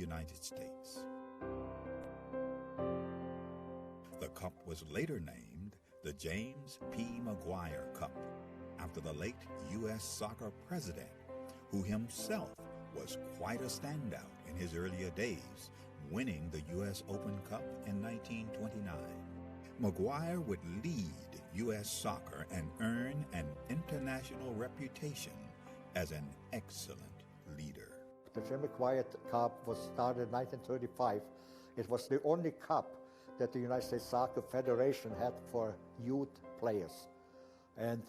United States. The cup was later named the James P. McGuire Cup, after the late U.S. soccer president, who himself was quite a standout in his earlier days, winning the U.S. Open Cup in 1929. McGuire would lead U.S. soccer and earn an international reputation as an excellent leader. The Jim McGuire Cup was started in 1935. It was the only cup that the United States Soccer Federation had for youth players. And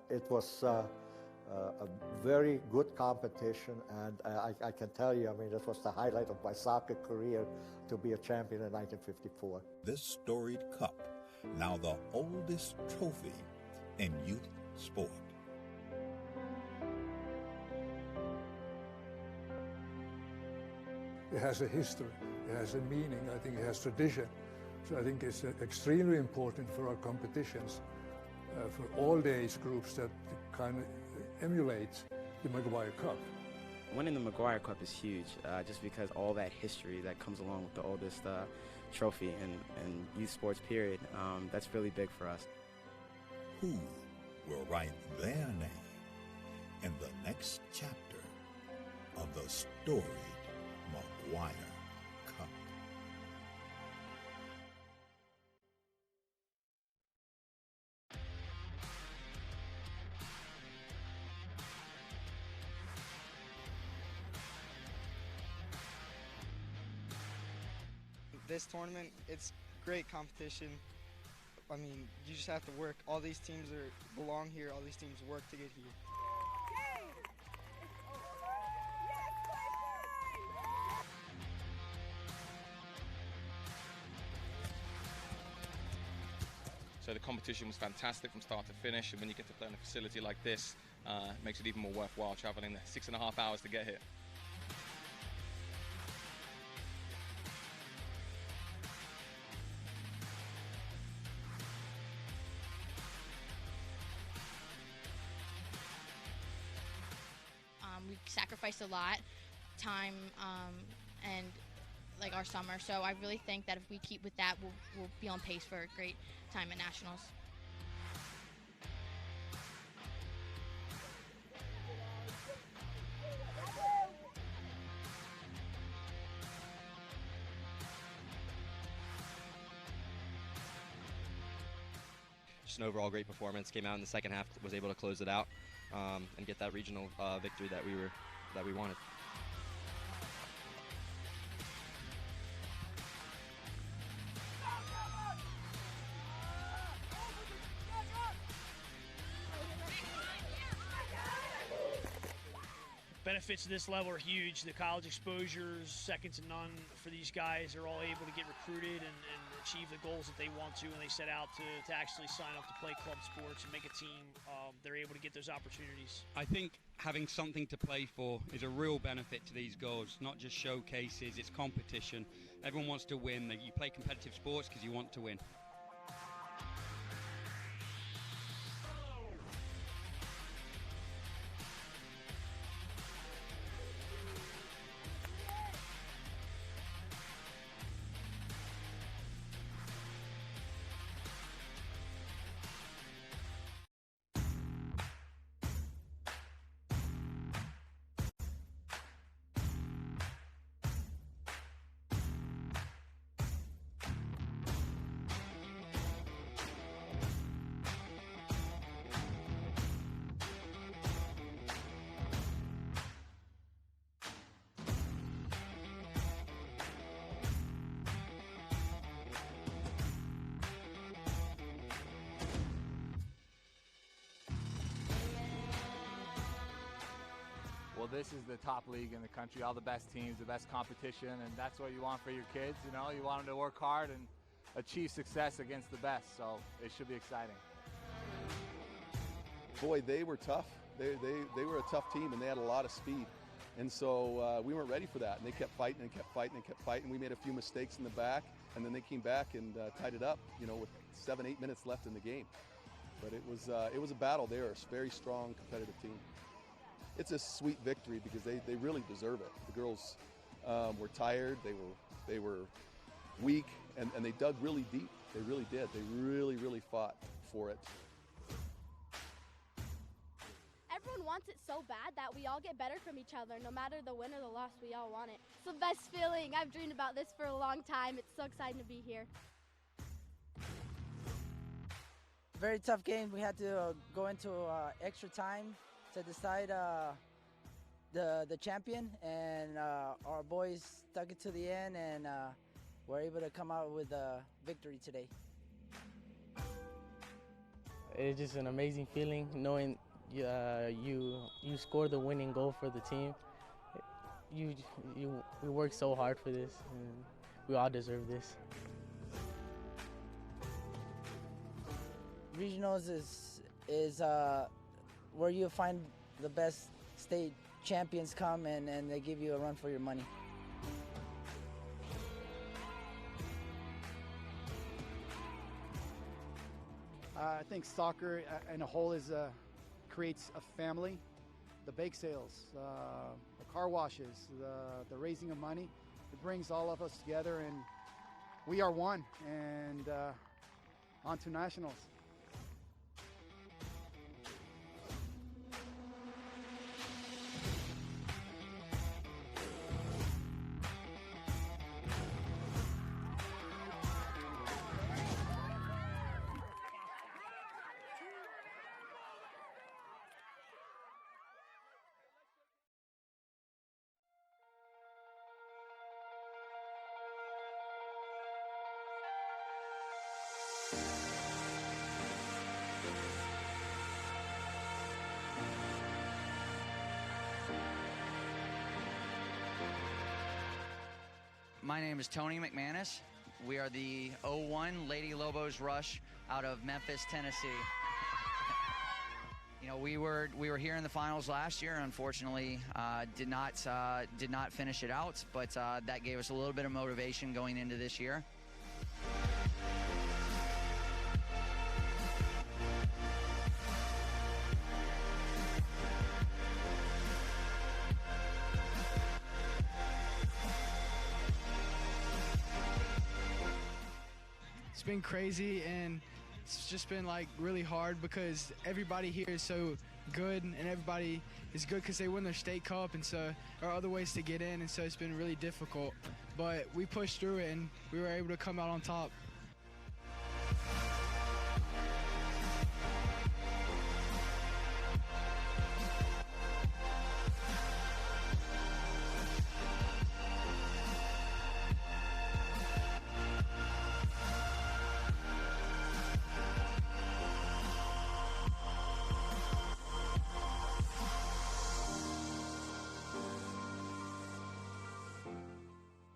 it was a very good competition, and I can tell you, I mean, that was the highlight of my soccer career, to be a champion in 1954. This storied cup, now the oldest trophy in youth sport. It has a history, it has a meaning, I think it has tradition. So I think it's extremely important for our competitions, for all the age groups, that kind of emulate the McGuire Cup. Winning the McGuire Cup is huge, just because all that history that comes along with the oldest trophy in youth sports period. That's really big for us. Who will write their name in the next chapter of the storied McGuire Cup? This tournament, it's great competition. I mean, you just have to work. All these teams belong here. All these teams work to get here. So the competition was fantastic from start to finish, and when you get to play in a facility like this, it makes it even more worthwhile traveling the 6.5 hours to get here. We sacrificed a lot, time, and like our summer. So I really think that if we keep with that, we'll be on pace for a great time at Nationals. Just an overall great performance. Came out in the second half, was able to close it out and get that regional victory that we wanted. Benefits of this level are huge. The college exposures, second to none for these guys. They're all able to get recruited and achieve the goals that they want to when they set out to actually sign up to play club sports and make a team. They're able to get those opportunities. I think having something to play for is a real benefit to these goals, not just showcases, it's competition. Everyone wants to win. You play competitive sports because you want to win. Well, this is the top league in the country, all the best teams, the best competition, and that's what you want for your kids. You know, you want them to work hard and achieve success against the best, so it should be exciting. Boy, they were tough. They were a tough team, and they had a lot of speed. And so we weren't ready for that, and they kept fighting and kept fighting and kept fighting. We made a few mistakes in the back, and then they came back and tied it up, you know, with 7-8 minutes left in the game. But it was a battle. They are a very strong, competitive team. It's a sweet victory because they really deserve it. The girls were tired. They were weak, and they dug really deep. They really did. They really fought for it. Everyone wants it so bad that we all get better from each other. No matter the win or the loss, we all want it. It's the best feeling. I've dreamed about this for a long time. It's so exciting to be here. Very tough game. We had to go into extra time to decide the champion, and our boys stuck it to the end, and were able to come out with a victory today. It's just an amazing feeling knowing you scored the winning goal for the team. We worked so hard for this, and we all deserve this. Regionals is where you find the best state champions come, and they give you a run for your money. I think soccer in a whole creates a family. The bake sales, the car washes, the raising of money, it brings all of us together, and we are one, and on to nationals. My name is Tony McManus. We are the 01 Lady Lobos Rush out of Memphis, Tennessee. You know, we were here in the finals last year. Unfortunately, did not finish it out, but that gave us a little bit of motivation going into this year. It's been crazy, and it's just been like really hard because everybody here is so good, and everybody is good because they win their state cup, and so there are other ways to get in, and so it's been really difficult. But we pushed through it, and we were able to come out on top.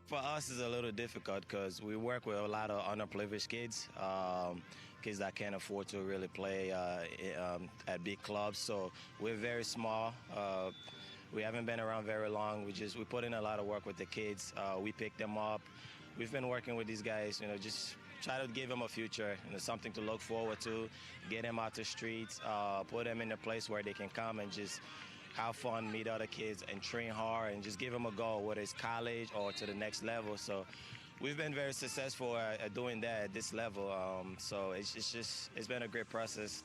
For us, it's a little difficult because we work with a lot of underprivileged kids, kids that can't afford to really play at big clubs. So we're very small. We haven't been around very long. We put in a lot of work with the kids. We pick them up. We've been working with these guys, just try to give them a future, something to look forward to, get them out the streets, put them in a place where they can come and just have fun, meet other kids, and train hard, and just give them a goal, whether it's college or to the next level. So we've been very successful at doing that at this level. So it's been a great process.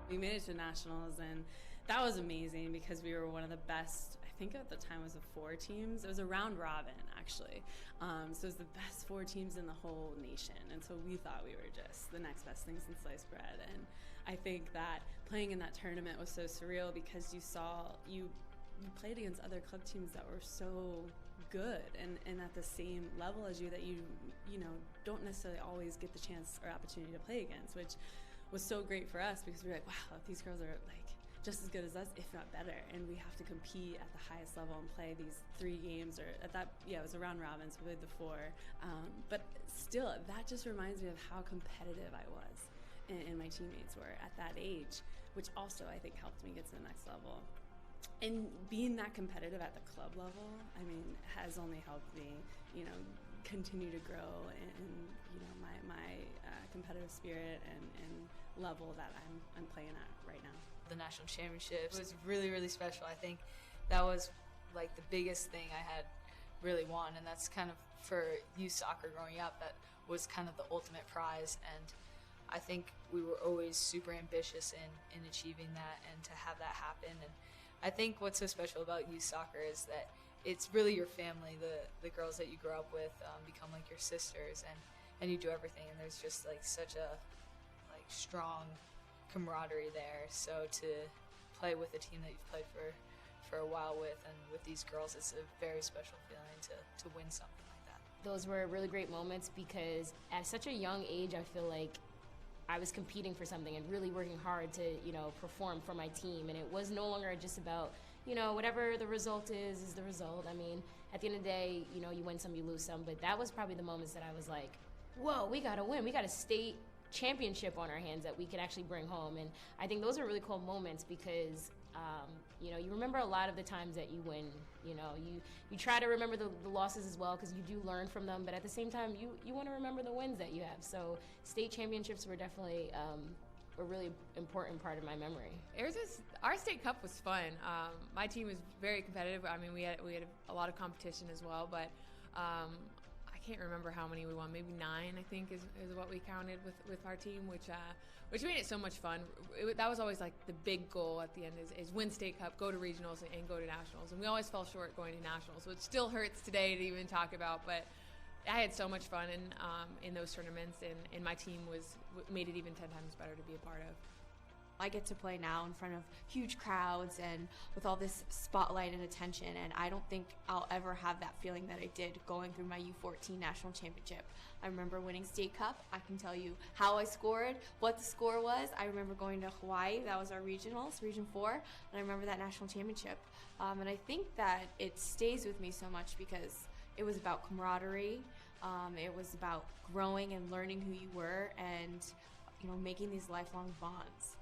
We made it to nationals, and that was amazing because we were one of the best. I think at the time it was 4 teams. It was a round robin, actually. So it was the best 4 teams in the whole nation. And so we thought we were just the next best thing since sliced bread. And I think that playing in that tournament was so surreal because you played against other club teams that were so good and at the same level as you that you don't necessarily always get the chance or opportunity to play against, which was so great for us because we were like, wow, these girls are like just as good as us, if not better, and we have to compete at the highest level and play these 3 games, or at that, it was a round robin, so we played the 4. But still, that just reminds me of how competitive I was and my teammates were at that age, which also I think helped me get to the next level. And being that competitive at the club level, I mean, has only helped me, continue to grow in my competitive spirit and level that I'm playing at right now. The national championships was really, really special. I think that was like the biggest thing I had really won, and that's kind of for youth soccer growing up, that was kind of the ultimate prize. And I think we were always super ambitious in achieving that and to have that happen. And I think what's so special about youth soccer is that it's really your family. The girls that you grow up with become like your sisters, and you do everything, and there's just like such a strong camaraderie there. So to play with a team that you've played for a while with, and with these girls, it's a very special feeling to win something like that. Those were really great moments because at such a young age, I feel like I was competing for something and really working hard to, perform for my team. And it was no longer just about, whatever the result is the result. I mean, at the end of the day, you win some, you lose some. But that was probably the moments that I was like, whoa, we got to win. We got a state championship on our hands that we could actually bring home. And I think those are really cool moments because, you remember a lot of the times that you win. You try to remember the losses as well because you do learn from them. But at the same time, you want to remember the wins that you have. So state championships were definitely a really important part of my memory. Our state cup was fun. My team was very competitive. I mean, we had a lot of competition as well, but I can't remember how many we won. Maybe 9, I think, is what we counted with our team, which made it so much fun. That was always like the big goal at the end is win state cup, go to regionals, and go to nationals. And we always fell short going to nationals, so it still hurts today to even talk about. But I had so much fun in those tournaments, and my team made it even 10 times better to be a part of. I get to play now in front of huge crowds and with all this spotlight and attention, and I don't think I'll ever have that feeling that I did going through my U14 national championship. I remember winning state cup. I can tell you how I scored, what the score was. I remember going to Hawaii. That was our regionals, Region 4, and I remember that national championship. And I think that it stays with me so much because it was about camaraderie. It was about growing and learning who you were and making these lifelong bonds.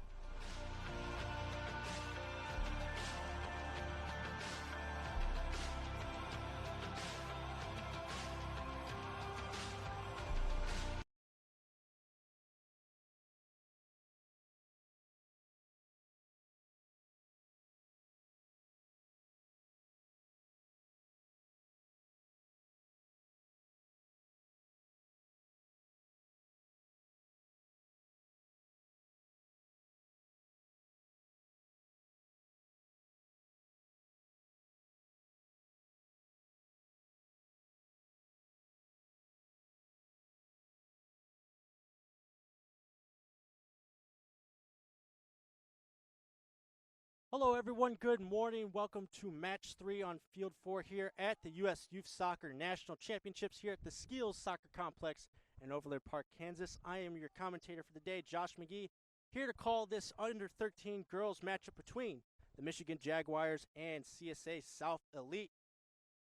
Hello everyone, good morning. Welcome to Match 3 on Field 4 here at the U.S. Youth Soccer National Championships here at the Skills Soccer Complex in Overland Park, Kansas. I am your commentator for the day, Josh McGee, here to call this under-13 girls matchup between the Michigan Jaguars and CSA South Elite.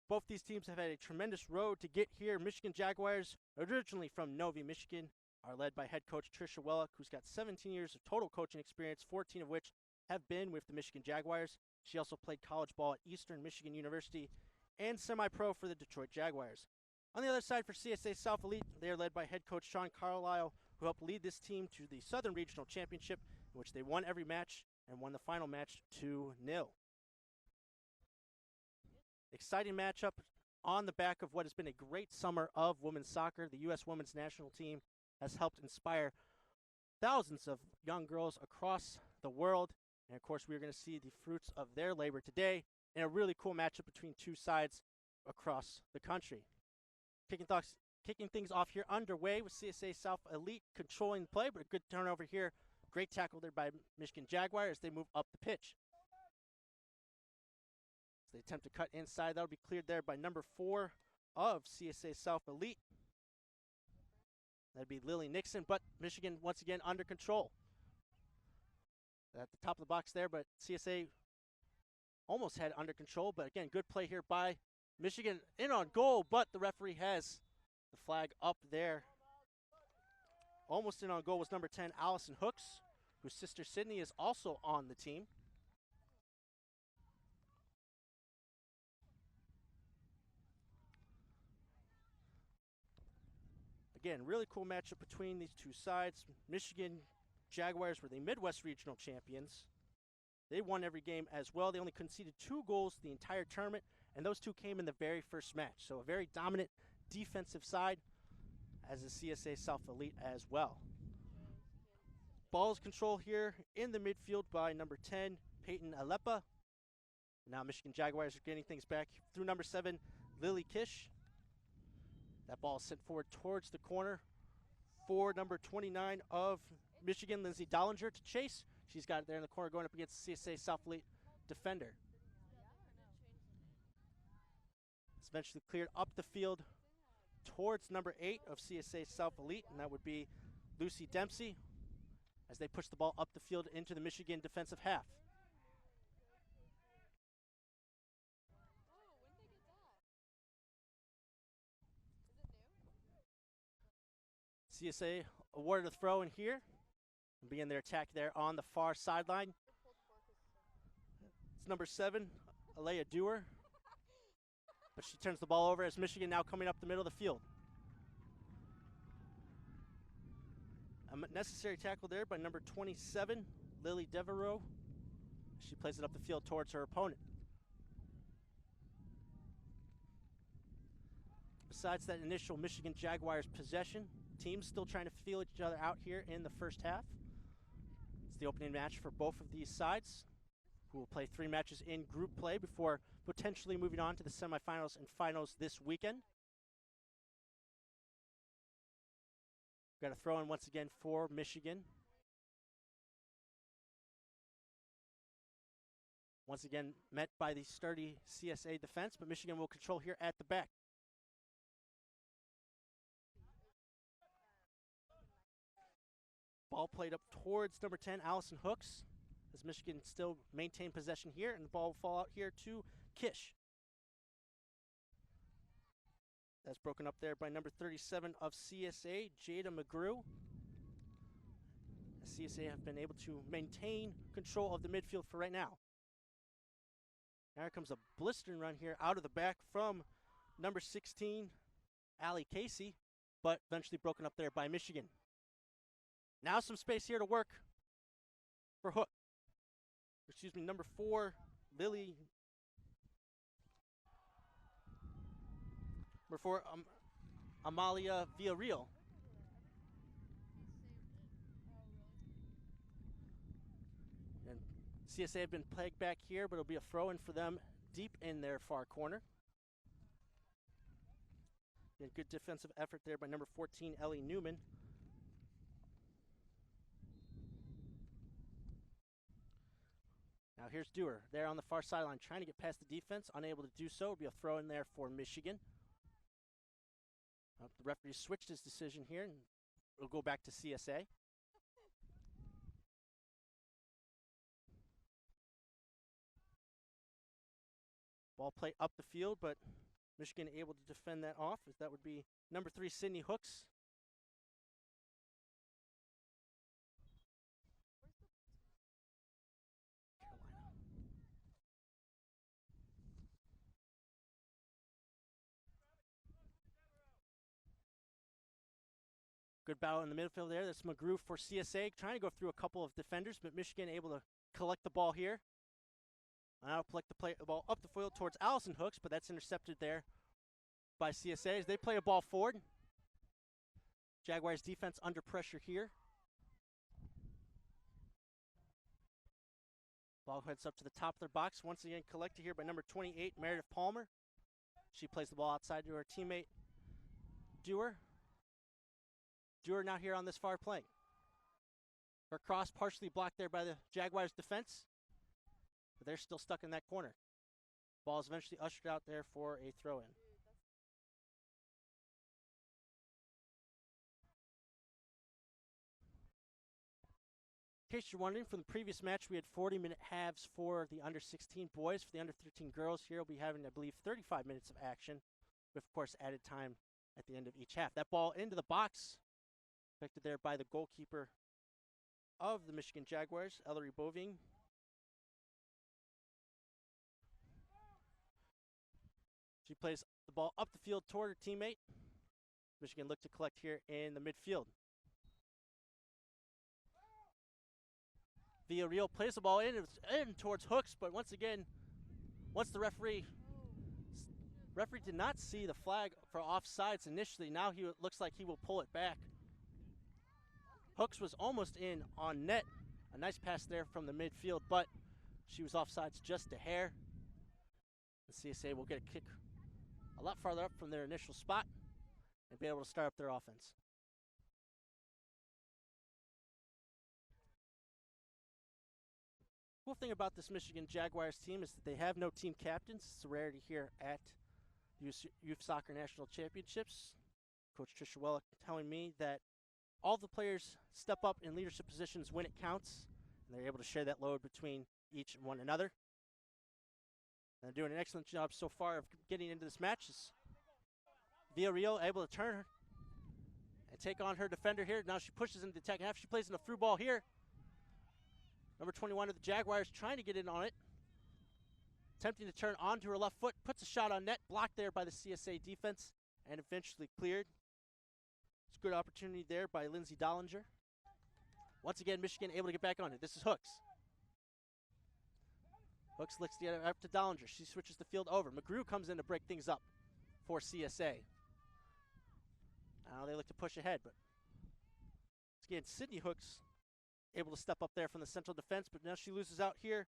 Both these teams have had a tremendous road to get here. Michigan Jaguars, originally from Novi, Michigan, are led by head coach Tricia Wellick, who's got 17 years of total coaching experience, 14 of which have been with the Michigan Jaguars. She also played college ball at Eastern Michigan University and semi-pro for the Detroit Jaguars. On the other side for CSA South Elite, they are led by head coach Sean Carlisle, who helped lead this team to the Southern Regional Championship, in which they won every match and won the final match 2-0. Exciting matchup on the back of what has been a great summer of women's soccer. The U.S. women's national team has helped inspire thousands of young girls across the world. And, of course, we're going to see the fruits of their labor today in a really cool matchup between two sides across the country. Kicking things off here underway with CSA South Elite controlling the play, but a good turnover here. Great tackle there by Michigan Jaguars as they move up the pitch. As they attempt to cut inside, that'll be cleared there by number 4 of CSA South Elite. That'd be Lily Nixon, but Michigan once again under control. At the top of the box there, but CSA almost had under control, but again, good play here by Michigan in on goal, but the referee has the flag up there. Almost in on goal was number 10, Allyson Hooks, whose sister Sydney is also on the team. Again, really cool matchup between these two sides. Michigan Jaguars were the Midwest Regional champions. They won every game as well. They only conceded 2 goals the entire tournament, and those 2 came in the very first match. So a very dominant defensive side as the CSA South Elite as well. Ball's control here in the midfield by number 10, Peyton Alepa. Now Michigan Jaguars are getting things back through number 7, Lily Kish. That ball is sent forward towards the corner for number 29 of Michigan, Lindsay Dollinger, to chase. She's got it there in the corner going up against the CSA South Elite defender. It's eventually cleared up the field towards number 8 of CSA South Elite, and that would be Lucy Dempsey, as they push the ball up the field into the Michigan defensive half. CSA awarded a throw in here and begin their attack there on the far sideline. It's number 7, Alea Dewar, but she turns the ball over as Michigan now coming up the middle of the field. A necessary tackle there by number 27, Lily Devereaux. She plays it up the field towards her opponent. Besides that initial Michigan Jaguars possession, teams still trying to feel each other out here in the first half. It's the opening match for both of these sides, who will play 3 matches in group play before potentially moving on to the semifinals and finals this weekend. Got a throw in once again for Michigan. Once again met by the sturdy CSA defense, but Michigan will control here at the back. Ball played up towards number 10, Allyson Hooks, as Michigan still maintain possession here, and the ball will fall out here to Kish. That's broken up there by number 37 of CSA, Jada McGrew. CSA have been able to maintain control of the midfield for right now. Now here comes a blistering run here out of the back from number 16, Allie Casey, but eventually broken up there by Michigan. Now some space here to work for number 4, Lily. Number 4, Amalia Villarreal. And CSA have been plagued back here, but it'll be a throw-in for them deep in their far corner. And good defensive effort there by number 14, Ellie Newman. Now here's Dewar there on the far sideline trying to get past the defense, unable to do so. It'll be a throw in there for Michigan. The referee switched his decision here, and it'll go back to CSA. Ball play up the field, but Michigan able to defend that off, as that would be number 3, Sydney Hooks. Good battle in the midfield there. That's McGrew for CSA, trying to go through a couple of defenders, but Michigan able to collect the ball here. Now collect the ball up the field towards Allyson Hooks, but that's intercepted there by CSA as they play a ball forward. Jaguars defense under pressure here. Ball heads up to the top of their box. Once again collected here by number 28, Meredith Palmer. She plays the ball outside to her teammate, Dewar. Dewar now here on this far play. Her cross partially blocked there by the Jaguars defense, but they're still stuck in that corner. Ball is eventually ushered out there for a throw-in. In case you're wondering, from the previous match, we had 40-minute halves for the under-16 boys. For the under-13 girls here, we'll be having, I believe, 35 minutes of action, with, of course, added time at the end of each half. That ball into the box, affected there by the goalkeeper of the Michigan Jaguars, Ellery Boving. She plays the ball up the field toward her teammate. Michigan look to collect here in the midfield. Villarreal plays the ball in towards Hooks, but once again, once the referee did not see the flag for offsides initially. Now he looks like he will pull it back. Hooks was almost in on net. A nice pass there from the midfield, but she was offsides just a hair. The CSA will get a kick a lot farther up from their initial spot and be able to start up their offense. Cool thing about this Michigan Jaguars team is that they have no team captains. It's a rarity here at Youth Soccer National Championships. Coach Trisha Wellick telling me that all the players step up in leadership positions when it counts, and they're able to share that load between each and one another. They're doing an excellent job so far of getting into this match. Villarreal able to turn her and take on her defender here. Now she pushes into the attack half. She plays in a through ball here. Number 21 of the Jaguars trying to get in on it. Attempting to turn onto her left foot. Puts a shot on net. Blocked there by the CSA defense and eventually cleared. It's a good opportunity there by Lindsay Dollinger. Once again, Michigan able to get back on it. This is Hooks. Hooks licks the other up to Dollinger. She switches the field over. McGrew comes in to break things up for CSA. Now they look to push ahead, but again, Sydney Hooks able to step up there from the central defense, but now she loses out here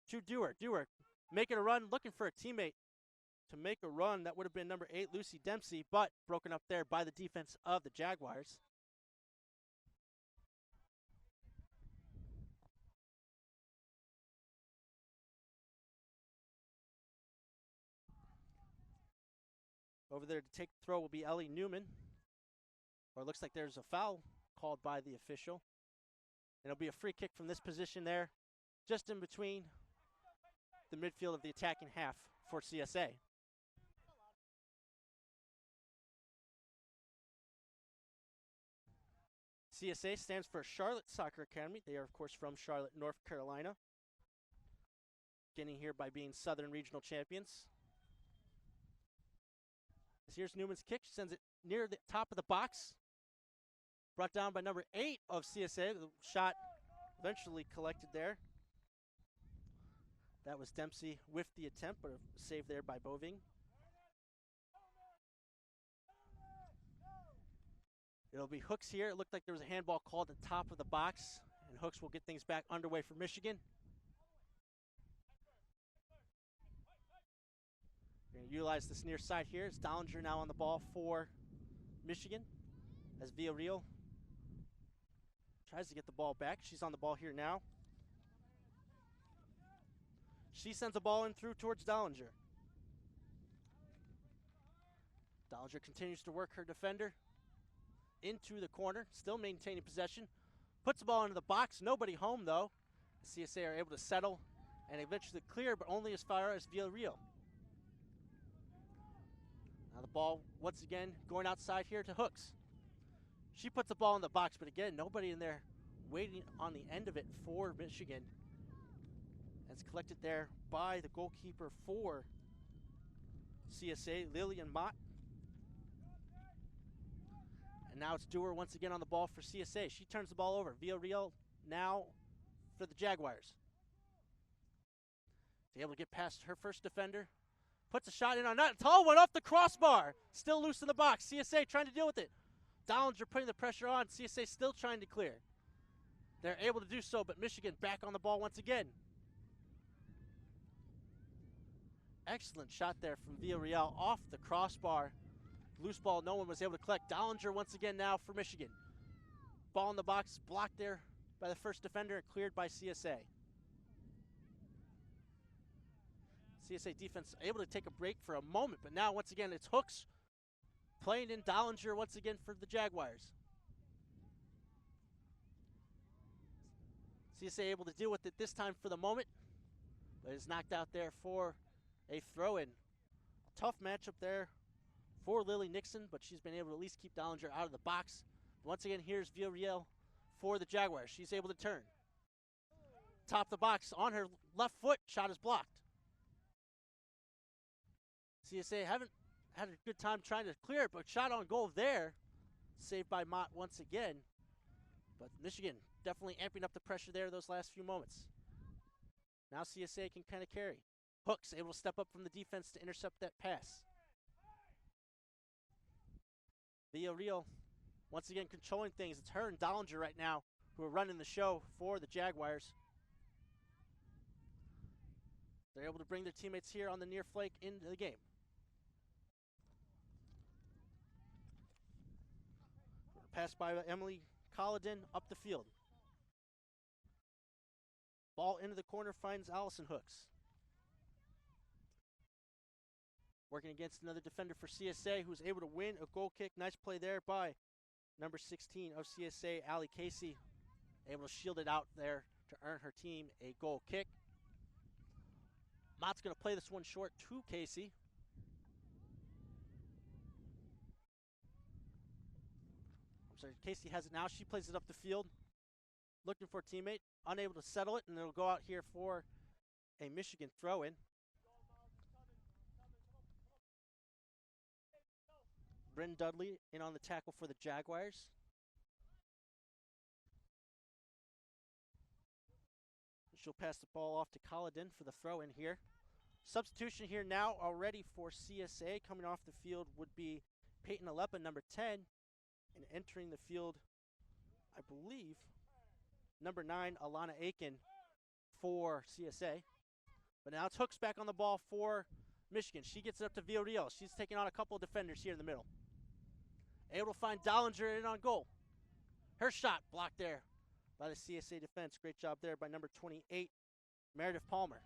to Dewar. Dewar making a run, looking for a teammate to make a run. That would have been number 8, Lucy Dempsey, but broken up there by the defense of the Jaguars. Over there to take the throw will be Ellie Newman. Or it looks like there's a foul called by the official. It'll be a free kick from this position there, just in between the midfield of the attacking half for CSA. CSA stands for Charlotte Soccer Academy. They are, of course, from Charlotte, North Carolina. Beginning here by being Southern Regional Champions. Here's Newman's kick. She sends it near the top of the box. Brought down by number 8 of CSA. The shot eventually collected there. That was Dempsey with the attempt, but a save there by Boving. It'll be Hooks here. It looked like there was a handball called at the top of the box, and Hooks will get things back underway for Michigan. Going to utilize this near side here. It's Dollinger now on the ball for Michigan as Villarreal tries to get the ball back. She's on the ball here now. She sends a ball in through towards Dollinger. Dollinger continues to work her defender into the corner, still maintaining possession. Puts the ball into the box. Nobody home, though. The CSA are able to settle and eventually clear, but only as far as Villarreal. Now the ball, once again, going outside here to Hooks. She puts the ball in the box, but again, nobody in there waiting on the end of it for Michigan. It's collected there by the goalkeeper for CSA, Lillian Mott. And now it's Dewar once again on the ball for CSA. She turns the ball over. Villarreal now for the Jaguars. She's able to get past her first defender. Puts a shot in on that. Tall one off the crossbar. Still loose in the box. CSA trying to deal with it. Dollinger putting the pressure on. CSA still trying to clear. They're able to do so, but Michigan back on the ball once again. Excellent shot there from Villarreal off the crossbar. Loose ball, no one was able to collect. Dollinger once again now for Michigan. Ball in the box, blocked there by the first defender and cleared by CSA. CSA defense able to take a break for a moment, but now once again it's Hooks playing in Dollinger once again for the Jaguars. CSA able to deal with it this time for the moment, but is knocked out there for a throw-in. Tough matchup there for Lily Nixon, but she's been able to at least keep Dollinger out of the box. Once again, here's Villarreal for the Jaguars. She's able to turn. Top the box on her left foot, shot is blocked. CSA haven't had a good time trying to clear it, but shot on goal there. Saved by Mott once again. But Michigan definitely amping up the pressure there those last few moments. Now CSA can kind of carry. Hooks able to step up from the defense to intercept that pass. Villarreal once again controlling things. It's her and Dollinger right now who are running the show for the Jaguars. They're able to bring their teammates here on the near flank into the game. Pass by Emily Colladin up the field. Ball into the corner finds Allyson Hooks. Working against another defender for CSA who's able to win a goal kick. Nice play there by number 16 of CSA, Allie Casey. Able to shield it out there to earn her team a goal kick. Mott's going to play this one short to Casey. Sorry, Casey has it now. She plays it up the field. Looking for a teammate. Unable to settle it, and it'll go out here for a Michigan throw-in. Bryn Dudley in on the tackle for the Jaguars. She'll pass the ball off to Colladin for the throw-in here. Substitution here now already for CSA. Coming off the field would be Peyton Alepa, number 10. And entering the field, I believe, number 9, Alana Aiken for CSA. But now it's Hooks back on the ball for Michigan. She gets it up to Villarreal. She's taking on a couple of defenders here in the middle. Able to find Dollinger in on goal. Her shot blocked there by the CSA defense. Great job there by number 28, Meredith Palmer.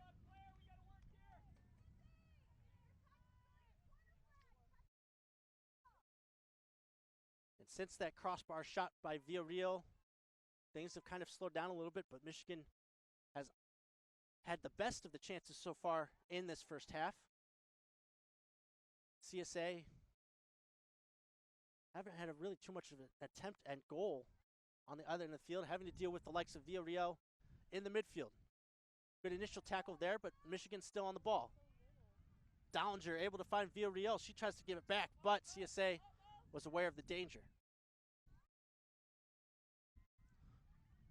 And since that crossbar shot by Villarreal, things have kind of slowed down a little bit, but Michigan has had the best of the chances so far in this first half. CSA haven't had really too much of an attempt at goal on the other end of the field, having to deal with the likes of Villarreal in the midfield. Good initial tackle there, but Michigan's still on the ball. Dollinger able to find Villarreal. She tries to give it back, but CSA was aware of the danger.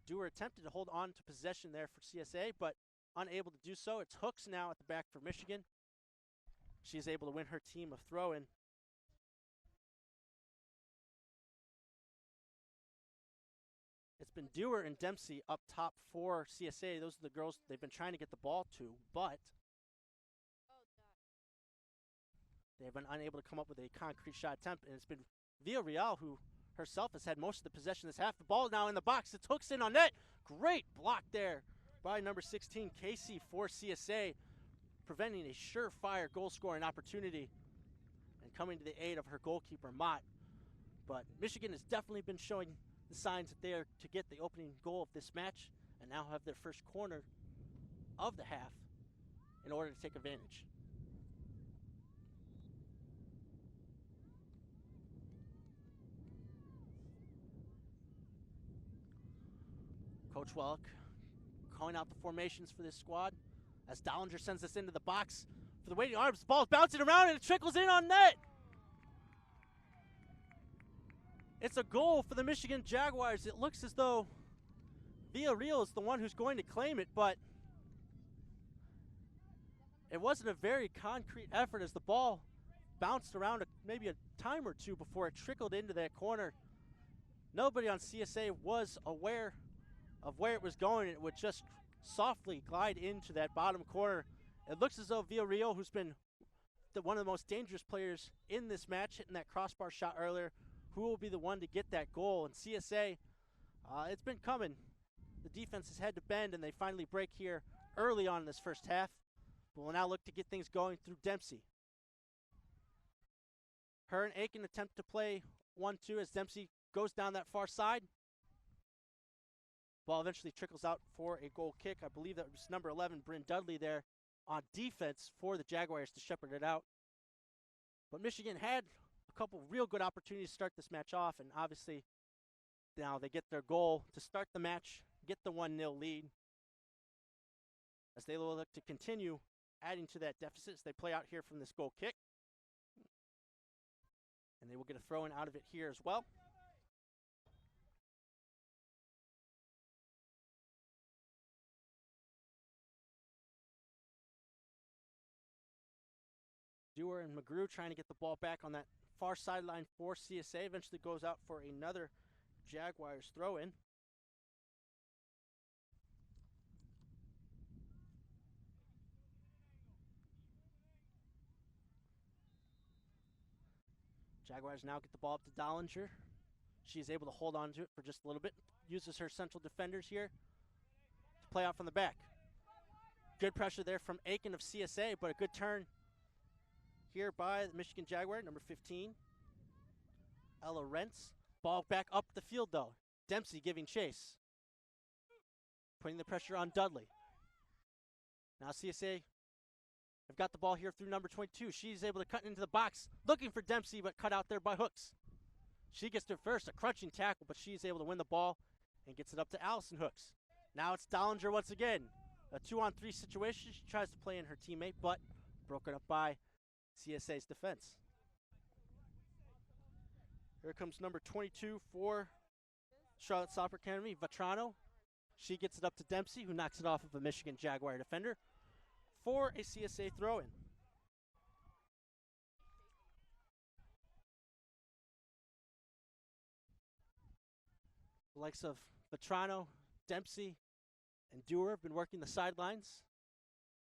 Dewar attempted to hold on to possession there for CSA, but unable to do so. It's Hooks now at the back for Michigan. She's able to win her team a throw-in. It's been Dewar and Dempsey up top for CSA. Those are the girls they've been trying to get the ball to, but they've been unable to come up with a concrete shot attempt, and it's been Villarreal who herself has had most of the possession this half. The ball now in the box. It's Hooks in on net. Great block there by number 16, Casey for CSA, preventing a surefire goal-scoring opportunity and coming to the aid of her goalkeeper, Mott. But Michigan has definitely been showing the signs that they are to get the opening goal of this match and now have their first corner of the half in order to take advantage. Coach Welk calling out the formations for this squad as Dollinger sends this into the box for the waiting arms. The ball's bouncing around and it trickles in on net. It's a goal for the Michigan Jaguars. It looks as though Villarreal is the one who's going to claim it, but it wasn't a very concrete effort as the ball bounced around maybe a time or two before it trickled into that corner. Nobody on CSA was aware of where it was going. It would just softly glide into that bottom corner. It looks as though Villarreal, who's been one of the most dangerous players in this match, hitting that crossbar shot earlier. Who will be the one to get that goal? And CSA, it's been coming. The defense has had to bend, and they finally break here early on in this first half. But we'll now look to get things going through Dempsey. Her and Aiken attempt to play 1-2 as Dempsey goes down that far side. Ball eventually trickles out for a goal kick. I believe that was number 11, Bryn Dudley, there on defense for the Jaguars to shepherd it out. But Michigan had a couple real good opportunities to start this match off, and obviously now they get their goal to start the match, get the 1-0 lead, as they will look to continue adding to that deficit as they play out here from this goal kick. And they will get a throw-in out of it here as well. Dewar and McGrew trying to get the ball back on that far sideline for CSA. Eventually goes out for another Jaguars throw-in. Jaguars now get the ball up to Dollinger. She is able to hold on to it for just a little bit. Uses her central defenders here to play out from the back. Good pressure there from Aiken of CSA, but a good turn here by the Michigan Jaguar, number 15, Adria Lorenz. Ball back up the field, though. Dempsey giving chase. Putting the pressure on Dudley. Now CSA have got the ball here through number 22. She's able to cut into the box, looking for Dempsey, but cut out there by Hooks. She gets there first, a crunching tackle, but she's able to win the ball and gets it up to Allyson Hooks. Now it's Dollinger once again. A 2-on-3 situation. She tries to play in her teammate, but broken up by CSA's defense. Here comes number 22 for Charlotte Soccer Academy, Vetrano. She gets it up to Dempsey, who knocks it off of a Michigan Jaguar defender for a CSA throw-in. The likes of Vetrano, Dempsey, and Dewar have been working the sidelines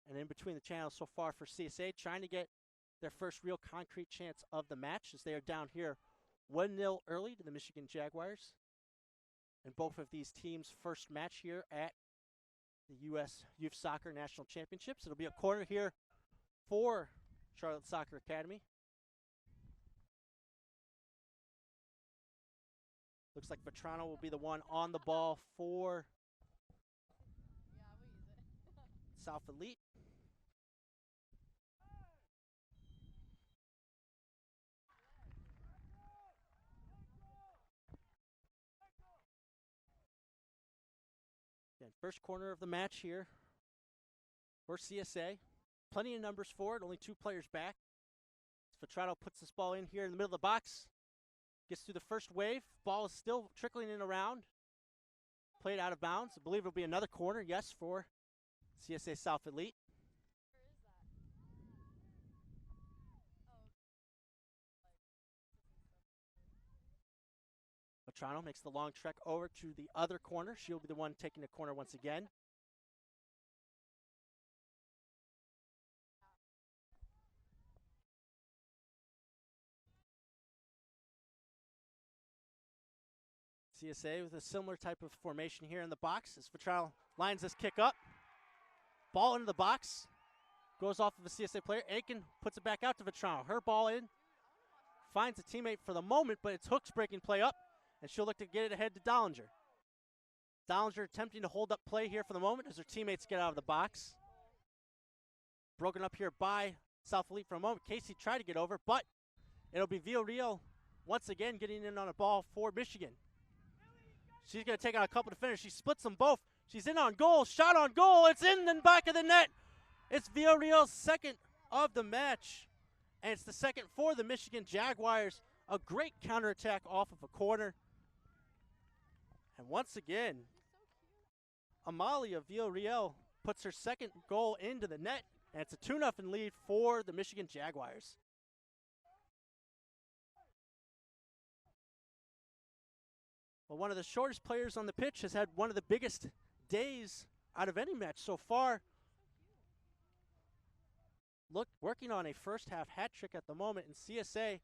and in between the channels so far for CSA, trying to get their first real concrete chance of the match as they are down here 1-0 early to the Michigan Jaguars. And both of these teams' first match here at the U.S. Youth Soccer National Championships. It'll be a corner here for Charlotte Soccer Academy. Looks like Vetrano will be the one on the ball for South Elite. Again, first corner of the match here for CSA. Plenty of numbers for it, only 2 players back. Vetrano puts this ball in here in the middle of the box. Gets through the first wave. Ball is still trickling in around. Played out of bounds. I believe it'll be another corner, yes, for CSA South Elite. Vetrano makes the long trek over to the other corner. She'll be the one taking the corner once again. CSA with a similar type of formation here in the box as Vetrano lines this kick up. Ball into the box. Goes off of a CSA player. Aiken puts it back out to Vetrano. Her ball in. Finds a teammate for the moment, but it's Hooks breaking play up. And she'll look to get it ahead to Dollinger. Dollinger attempting to hold up play here for the moment as her teammates get out of the box. Broken up here by South Elite for a moment. Casey tried to get over, but it'll be Villarreal once again getting in on a ball for Michigan. She's going to take on a couple defenders. She splits them both. She's in on goal. Shot on goal. It's in the back of the net. It's Villarreal's second of the match. And it's the second for the Michigan Jaguars. A great counterattack off of a corner. And once again, Amalia Villarreal puts her second goal into the net. And it's a 2-0 lead for the Michigan Jaguars. Well, one of the shortest players on the pitch has had one of the biggest days out of any match so far. working on a first half hat trick at the moment, and CSA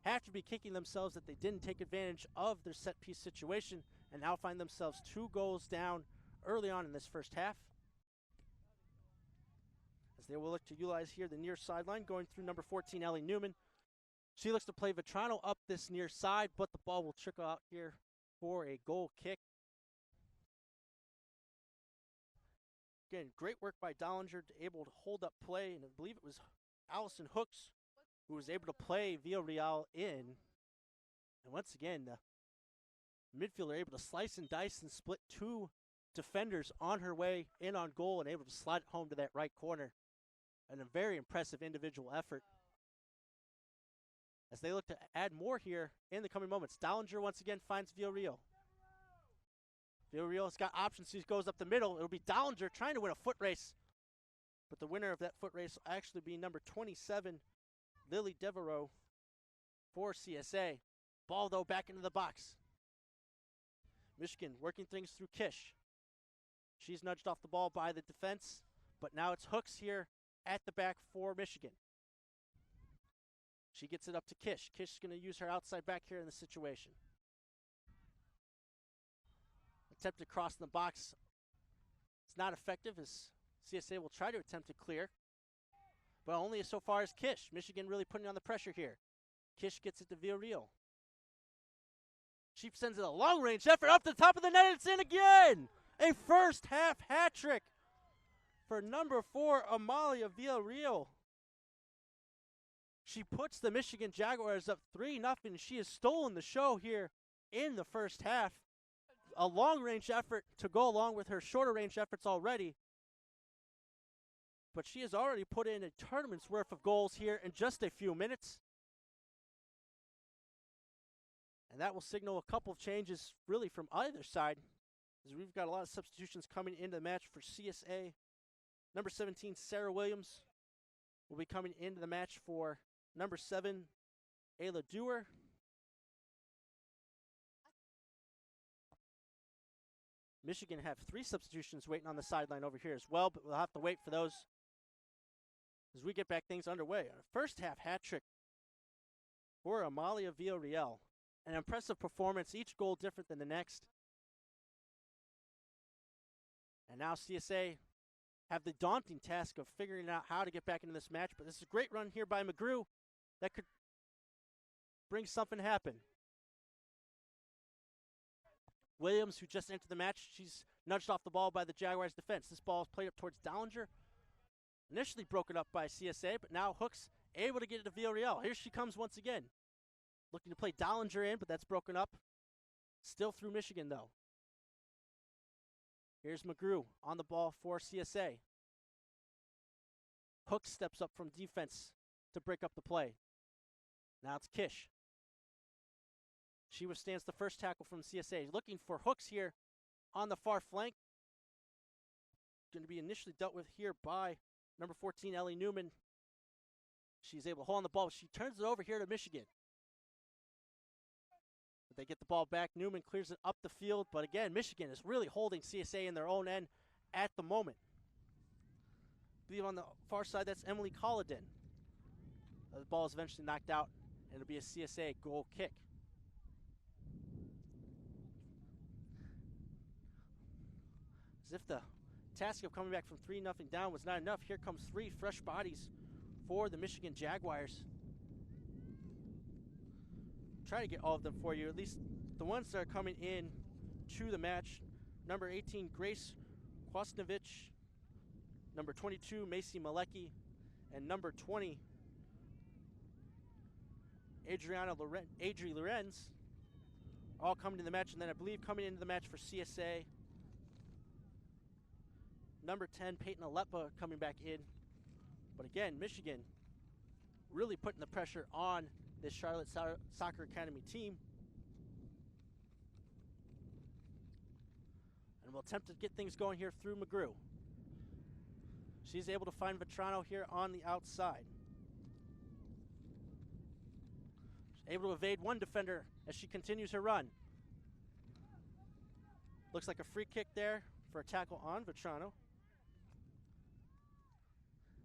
have to be kicking themselves that they didn't take advantage of their set piece situation and now find themselves 2 goals down early on in this first half. As they will look to utilize here the near sideline, going through number 14, Ellie Newman. She looks to play Vetrano up this near side, but the ball will trickle out here for a goal kick. Again, great work by Dollinger, able to hold up play, and I believe it was Allyson Hooks who was able to play Villarreal in. And once again, the midfielder able to slice and dice and split 2 defenders on her way in on goal and able to slide it home to that right corner. And a very impressive individual effort. As they look to add more here in the coming moments, Dollinger once again finds Villarreal. Villarreal's got options. He goes up the middle. It'll be Dollinger trying to win a foot race. But the winner of that foot race will actually be number 27, Lily Devereaux for CSA. Ball, though, back into the box. Michigan working things through Kish. She's nudged off the ball by the defense, but now it's Hooks here at the back for Michigan. She gets it up to Kish. Kish is going to use her outside back here in the situation. Attempt to cross in the box. It's not effective as CSA will try to attempt to clear, but only so far as Kish. Michigan really putting on the pressure here. Kish gets it to Villarreal. She sends it a long-range effort up the top of the net. It's in again. A first-half hat trick for number 4, Amalia Villarreal. She puts the Michigan Jaguars up 3-0. She has stolen the show here in the first half. A long-range effort to go along with her shorter-range efforts already. But she has already put in a tournament's worth of goals here in just a few minutes. And that will signal a couple of changes really from either side, as we've got a lot of substitutions coming into the match for CSA. Number 17, Sarah Williams, will be coming into the match for number 7, Ayla Dewar. Michigan have 3 substitutions waiting on the sideline over here as well, but we'll have to wait for those as we get back things underway. Our first half hat trick for Amalia Villarreal. An impressive performance, each goal different than the next. And now CSA have the daunting task of figuring out how to get back into this match, but this is a great run here by McGrew that could bring something to happen. Williams, who just entered the match, she's nudged off the ball by the Jaguars defense. This ball is played up towards Dollinger. Initially broken up by CSA, but now Hooks able to get it to Villarreal. Here she comes once again. Looking to play Dollinger in, but that's broken up. Still through Michigan, though. Here's McGrew on the ball for CSA. Hooks steps up from defense to break up the play. Now it's Kish. She withstands the first tackle from CSA. Looking for Hooks here on the far flank. Going to be initially dealt with here by number 14, Ellie Newman. She's able to hold on the ball. She turns it over here to Michigan. But they get the ball back. Newman clears it up the field. But again, Michigan is really holding CSA in their own end at the moment. I believe on the far side, that's Emily Colladin. The ball is eventually knocked out, and it'll be a CSA goal kick. As if the task of coming back from 3-0 down was not enough, here comes 3 fresh bodies for the Michigan Jaguars. Try to get all of them for you, at least the ones that are coming in to the match. Number 18, Grace Kwasnovich. Number 22, Macy Malecki. And number 20, Adria Lorenz. All coming to the match, and then I believe coming into the match for CSA, number 10, Peyton Alepa coming back in. But again, Michigan really putting the pressure on this Charlotte Soccer Academy team. And we'll attempt to get things going here through McGrew. She's able to find Vetrano here on the outside. She's able to evade one defender as she continues her run. Looks like a free kick there for a tackle on Vetrano.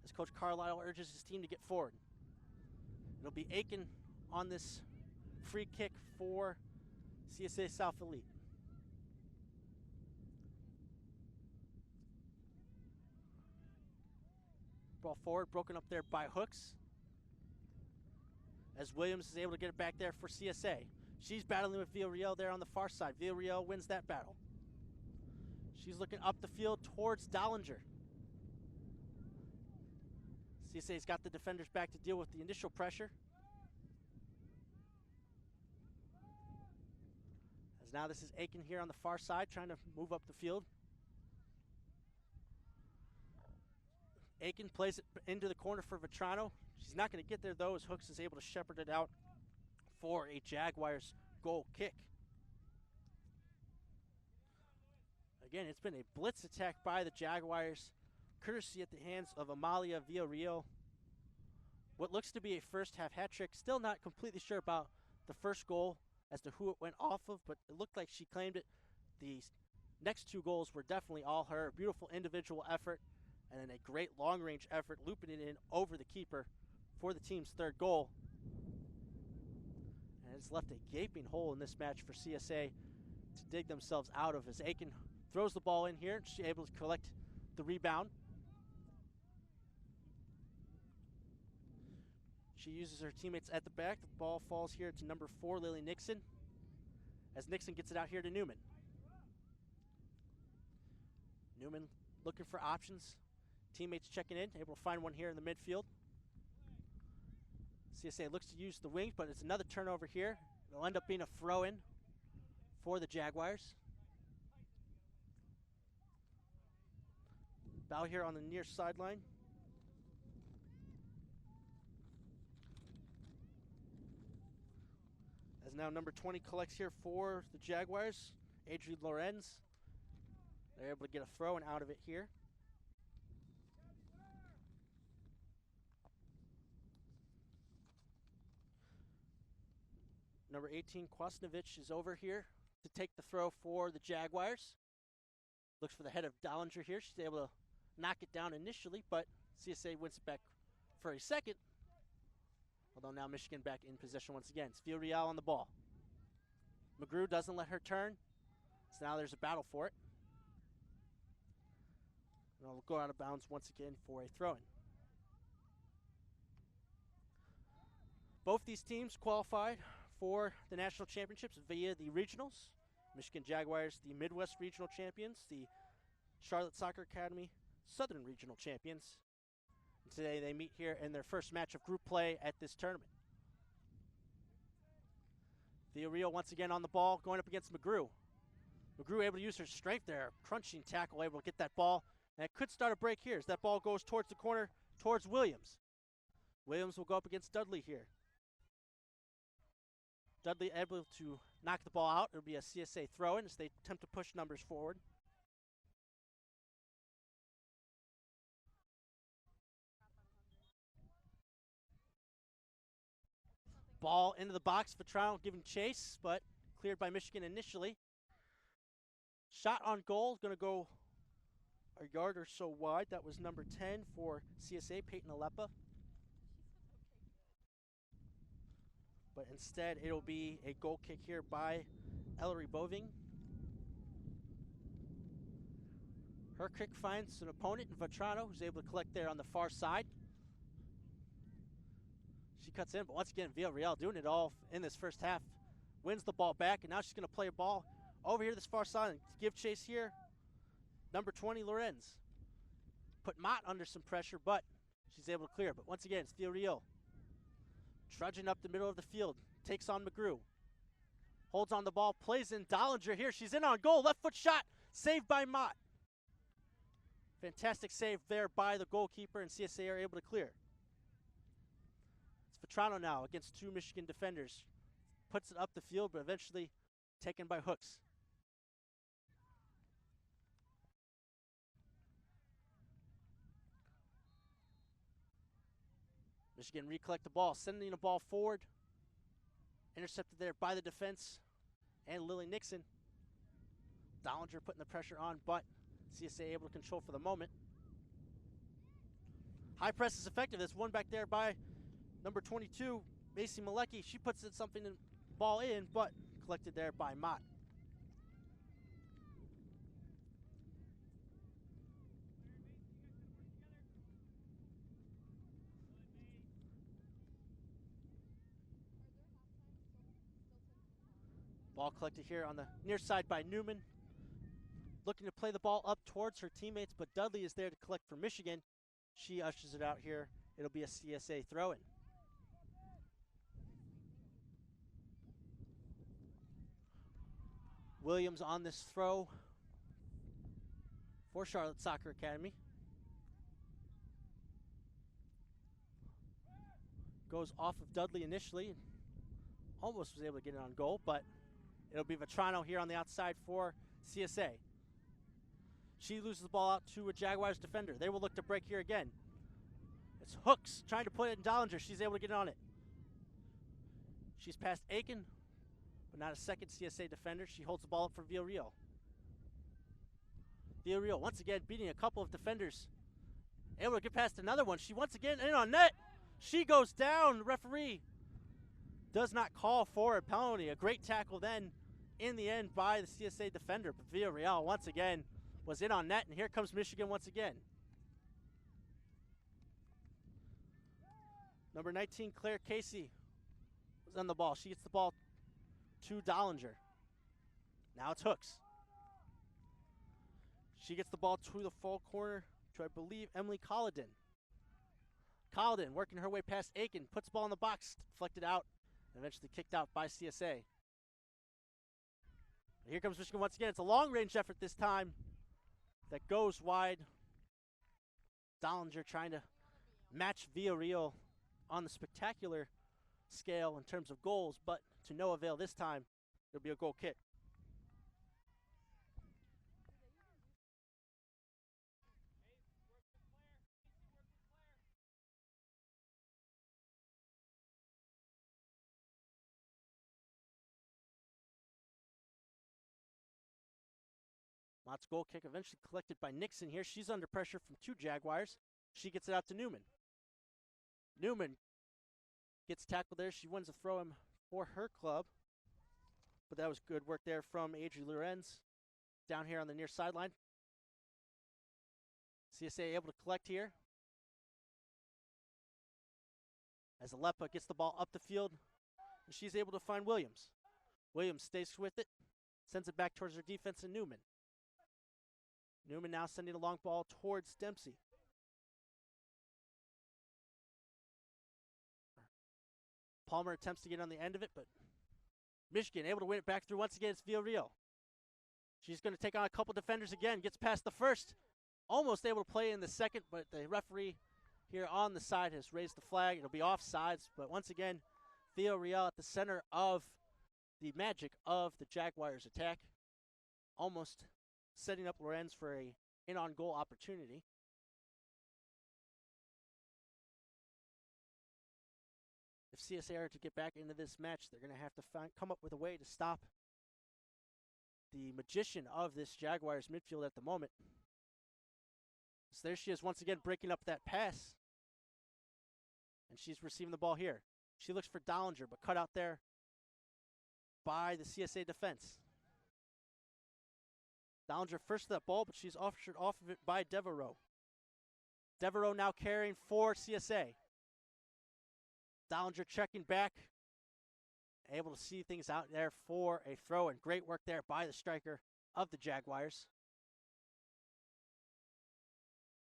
as Coach Carlisle urges his team to get forward. It'll be Aiken on this free kick for CSA South Elite. Ball forward, broken up there by Hooks, as Williams is able to get it back there for CSA. She's battling with Villarreal there on the far side. Villarreal wins that battle. She's looking up the field towards Dollinger. CSA's got the defenders back to deal with the initial pressure. As now this is Aiken here on the far side trying to move up the field. Aiken plays it into the corner for Vetrano. She's not going to get there though, as Hooks is able to shepherd it out for a Jaguars goal kick. Again, it's been a blitz attack by the Jaguars, courtesy at the hands of Amalia Villarreal. What looks to be a first half hat trick. Still not completely sure about the first goal as to who it went off of, but it looked like she claimed it. The next two goals were definitely all her. Beautiful individual effort, and then a great long-range effort, looping it in over the keeper for the team's third goal. And it's left a gaping hole in this match for CSA to dig themselves out of, as Aiken throws the ball in here. She's able to collect the rebound. She uses her teammates at the back. The ball falls here to number 4, Lily Nixon, as Nixon gets it out here to Newman. Newman looking for options. Teammates checking in, able to find one here in the midfield. CSA looks to use the wings, but it's another turnover here. It'll end up being a throw-in for the Jaguars. Bow here on the near sideline. As now number 20 collects here for the Jaguars, Adria Lorenz. They're able to get a throw-in out of it here. Number 18, Kwasnovich, is over here to take the throw for the Jaguars. Looks for the head of Dollinger here. She's able to knock it down initially, but CSA wins it back for a second. Although now Michigan back in possession once again. It's Villarreal on the ball. McGrew doesn't let her turn, so now there's a battle for it. And it'll go out of bounds once again for a throw-in. Both these teams qualified for the national championships via the regionals. Michigan Jaguars, the Midwest Regional Champions, the Charlotte Soccer Academy, Southern Regional Champions. And today they meet here in their first match of group play at this tournament. Villarreal once again on the ball, going up against McGrew. McGrew able to use her strength there, crunching tackle, able to get that ball. And it could start a break here as that ball goes towards the corner, towards Williams. Williams will go up against Dudley here. Dudley able to knock the ball out. It'll be a CSA throw-in as they attempt to push numbers forward. Ball into the box. Vetrano giving chase, but cleared by Michigan initially. Shot on goal is going to go a yard or so wide. That was number 10 for CSA, Peyton Alepa. But instead, it'll be a goal kick here by Ellery Boving. Her kick finds an opponent in Vetrano, who's able to collect there on the far side. She cuts in, but once again, Villarreal doing it all in this first half. Wins the ball back, and now she's going to play a ball over here this far side and give chase here. Number 20, Lorenz. Put Mott under some pressure, but she's able to clear. But once again, it's Villarreal. Trudging up the middle of the field, takes on McGrew. Holds on the ball, plays in Dollinger here. She's in on goal, left foot shot, saved by Mott. Fantastic save there by the goalkeeper, and CSA are able to clear. It's Vetrano now against two Michigan defenders. Puts it up the field, but eventually taken by Hooks. Michigan recollect the ball, sending the ball forward. Intercepted there by the defense and Lily Nixon. Dollinger putting the pressure on, but CSA able to control for the moment. High press is effective. There's one back there by number 22, Macy Malecki. She puts it something in, ball in, but collected there by Mott. Ball collected here on the near side by Newman. Looking to play the ball up towards her teammates, but Dudley is there to collect for Michigan. She ushers it out here. It'll be a CSA throw-in. Williams on this throw for Charlotte Soccer Academy. Goes off of Dudley initially. Almost was able to get it on goal, but it'll be Vetrano here on the outside for CSA. She loses the ball out to a Jaguars defender. They will look to break here again. It's Hooks trying to put it in Dollinger. She's able to get on it. She's past Aiken, but not a second CSA defender. She holds the ball up for Villarreal. Villarreal once again beating a couple of defenders. Able to get past another one. She once again in on net. She goes down. The referee does not call for a penalty. A great tackle then in the end by the CSA defender. But Villarreal once again was in on net, and here comes Michigan once again. Number 19, Claire Casey, was on the ball. She gets the ball to Dollinger. Now it's Hooks. She gets the ball to the full corner to, I believe, Emily Colladin. Colladin working her way past Aiken, puts the ball in the box, deflected out, and eventually kicked out by CSA. And here comes Michigan once again. It's a long-range effort this time that goes wide. Dollinger trying to match Villarreal on the spectacular scale in terms of goals, but to no avail this time. It'll be a goal kick. Mott's goal kick eventually collected by Nixon here. She's under pressure from two Jaguars. She gets it out to Newman. Newman gets tackled there. She wins a throw-in for her club. But that was good work there from Adria Lorenz down here on the near sideline. CSA able to collect here. As Aleppa gets the ball up the field, and she's able to find Williams. Williams stays with it, sends it back towards her defense and Newman. Newman now sending a long ball towards Dempsey. Palmer attempts to get on the end of it, but Michigan able to win it back through once again. It's Villarreal. She's going to take on a couple defenders again. Gets past the first. Almost able to play in the second, but the referee here on the side has raised the flag. It'll be offsides, but once again, Villarreal at the center of the magic of the Jaguars attack. Almost setting up Lorenz for a in-on-goal opportunity. If CSA are to get back into this match, they're going to have to come up with a way to stop the magician of this Jaguars midfield at the moment. So there she is once again breaking up that pass. And she's receiving the ball here. She looks for Dollinger, but cut out there by the CSA defense. Dollinger first to that ball, but she's ushered off of it by Devereaux. Devereaux now carrying for CSA. Dollinger checking back. Able to see things out there for a throw, and great work there by the striker of the Jaguars.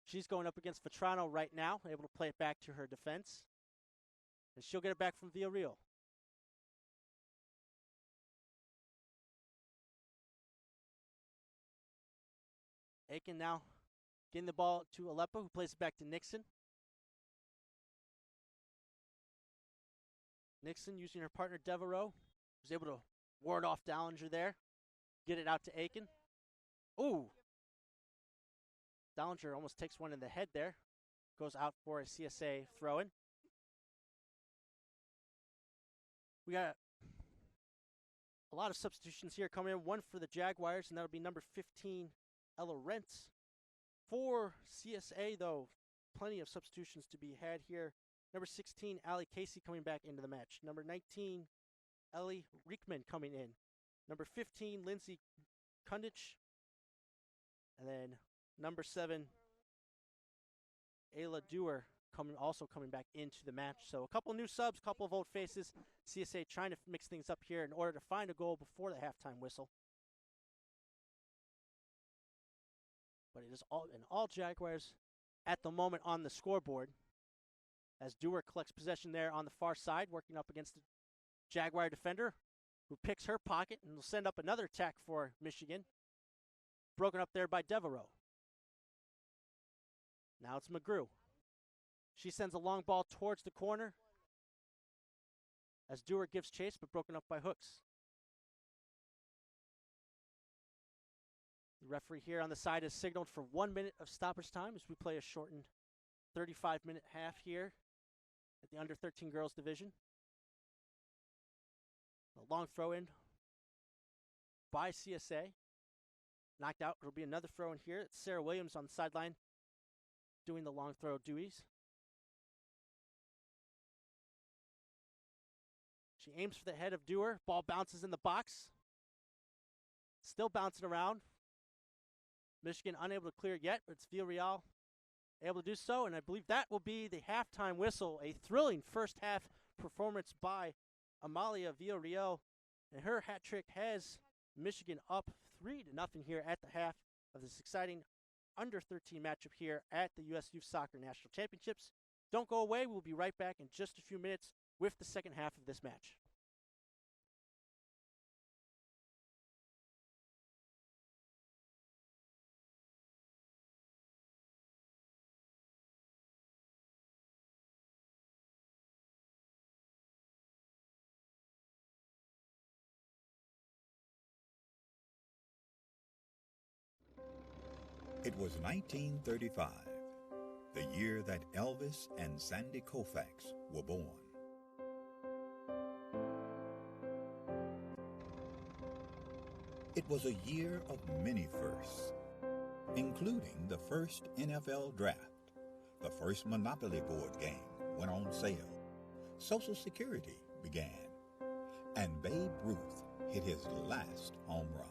She's going up against Vetrano right now, able to play it back to her defense. And she'll get it back from Villarreal. Aiken now getting the ball to Aleppa, who plays it back to Nixon. Nixon using her partner Devereaux, who's able to ward off Dollinger there. Get it out to Aiken. Ooh! Dollinger almost takes one in the head there. Goes out for a CSA throw-in. We got a lot of substitutions here coming in. One for the Jaguars, and that'll be number 15, Ella Rentz. For CSA, though, plenty of substitutions to be had here. Number 16, Allie Casey coming back into the match. Number 19, Ellie Riekman coming in. Number 15, Lindsay Kundich. And then number 7, Ayla Dewar also coming back into the match. So a couple new subs, couple of old faces. CSA trying to mix things up here in order to find a goal before the halftime whistle. But it is all Jaguars at the moment on the scoreboard, as Dewar collects possession there on the far side, working up against the Jaguar defender, who picks her pocket and will send up another attack for Michigan. Broken up there by Devereaux. Now it's McGrew. She sends a long ball towards the corner, as Dewar gives chase, but broken up by Hooks. The referee here on the side has signaled for 1 minute of stoppage time as we play a shortened 35-minute half here at the under 13 girls division. A long throw in by CSA. Knocked out. It'll be another throw in here. It's Sarah Williams on the sideline doing the long throw duties. She aims for the head of Dewar. Ball bounces in the box. Still bouncing around. Michigan unable to clear it yet, but it's Villarreal able to do so, and I believe that will be the halftime whistle. A thrilling first half performance by Amalia Villarreal, and her hat trick has Michigan up 3-0 here at the half of this exciting under 13 matchup here at the U.S. Youth Soccer National Championships. Don't go away. We'll be right back in just a few minutes with the second half of this match. It was 1935, the year that Elvis and Sandy Koufax were born. It was a year of many firsts, including the first NFL draft, the first Monopoly board game went on sale, Social Security began, and Babe Ruth hit his last home run.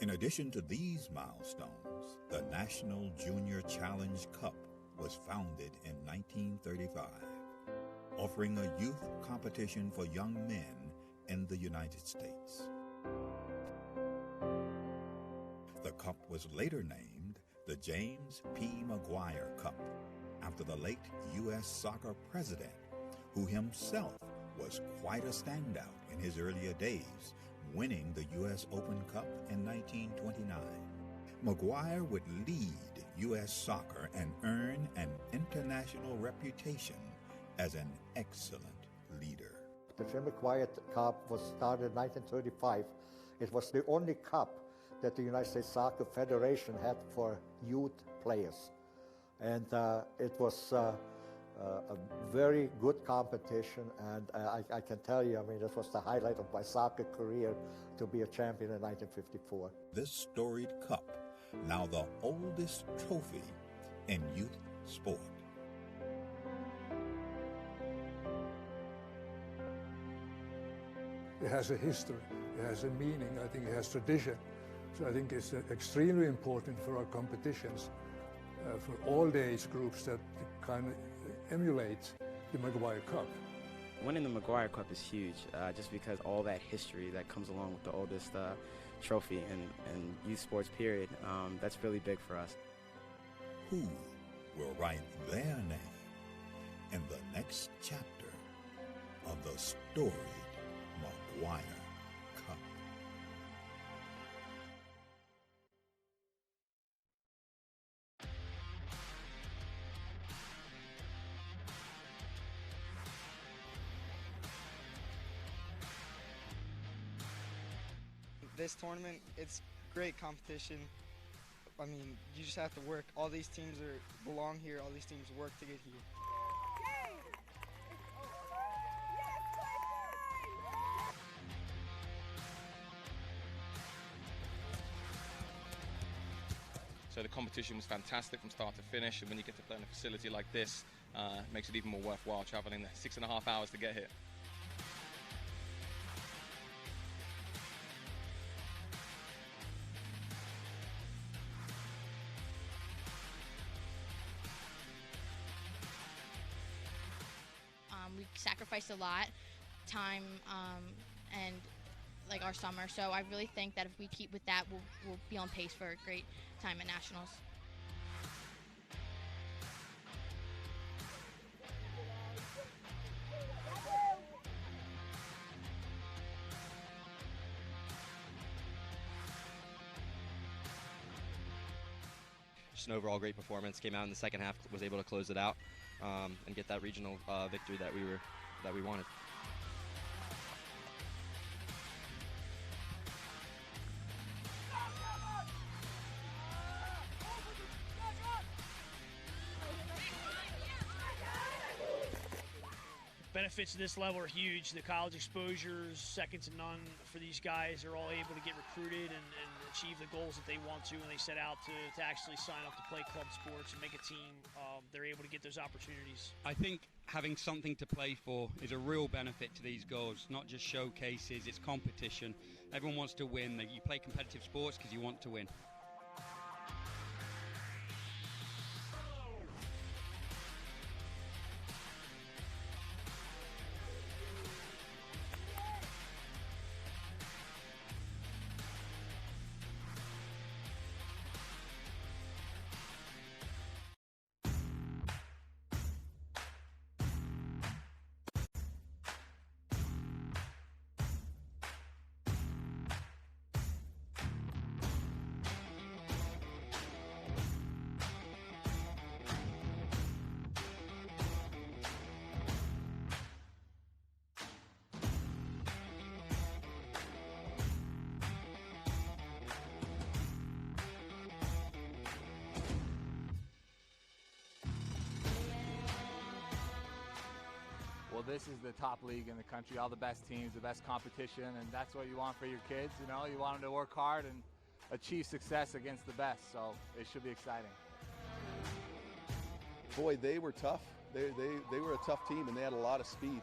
In addition to these milestones, the National Junior Challenge Cup was founded in 1935, offering a youth competition for young men in the United States. The cup was later named the James P. McGuire Cup, after the late U.S. soccer president, who himself was quite a standout in his earlier days, winning the U.S. Open Cup in 1929. McGuire would lead U.S. soccer and earn an international reputation as an excellent leader. The Jim McGuire Cup was started in 1935. It was the only cup that the United States Soccer Federation had for youth players. And it was a very good competition, and I can tell you, I mean, this was the highlight of my soccer career, to be a champion in 1954. This storied cup, now the oldest trophy in youth sport. It has a history, it has a meaning, I think it has tradition. So I think it's extremely important for our competitions, for all the age groups, that kind of emulate the McGuire Cup. Winning the McGuire Cup is huge, just because all that history that comes along with the oldest trophy in youth sports period. That's really big for us. Who will write their name in the next chapter of the storied McGuire Cup? This tournament, it's great competition. I mean, you just have to work. All these teams belong here. All these teams work to get here. So the competition was fantastic from start to finish, and when you get to play in a facility like this, it makes it even more worthwhile traveling the 6.5 hours to get here. We sacrificed a lot, time, and like our summer. So I really think that if we keep with that, we'll be on pace for a great time at Nationals. Just an overall great performance. Came out in the second half, was able to close it out and get that regional victory that we wanted. Benefits of this level are huge. The college exposures, second to none for these guys. They're all able to get recruited and achieve the goals that they want to when they set out to actually sign up to play club sports and make a team. They're able to get those opportunities. I think having something to play for is a real benefit to these goals, not just showcases, it's competition. Everyone wants to win. You play competitive sports because you want to win. Well, this is the top league in the country, all the best teams, the best competition, and that's what you want for your kids. You know, you want them to work hard and achieve success against the best, so it should be exciting. Boy, they were tough. They were a tough team, and they had a lot of speed.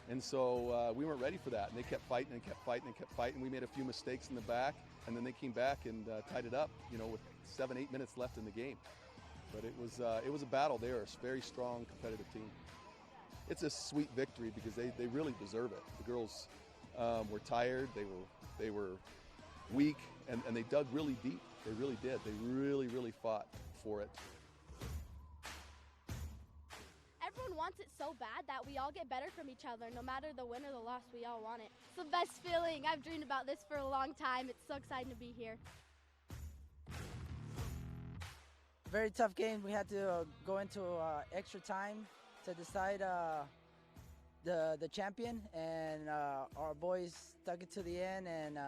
And so we weren't ready for that, and they kept fighting and kept fighting and kept fighting. We made a few mistakes in the back, and then they came back and tied it up, you know, with 7-8 minutes left in the game. But it was a battle. They are a very strong, competitive team. It's a sweet victory because they really deserve it. The girls were tired, they were weak, and they dug really deep. They really did. They really fought for it. Everyone wants it so bad that we all get better from each other. No matter the win or the loss, we all want it. It's the best feeling. I've dreamed about this for a long time. It's so exciting to be here. Very tough game. We had to go into extra time to decide the champion, and our boys stuck it to the end, and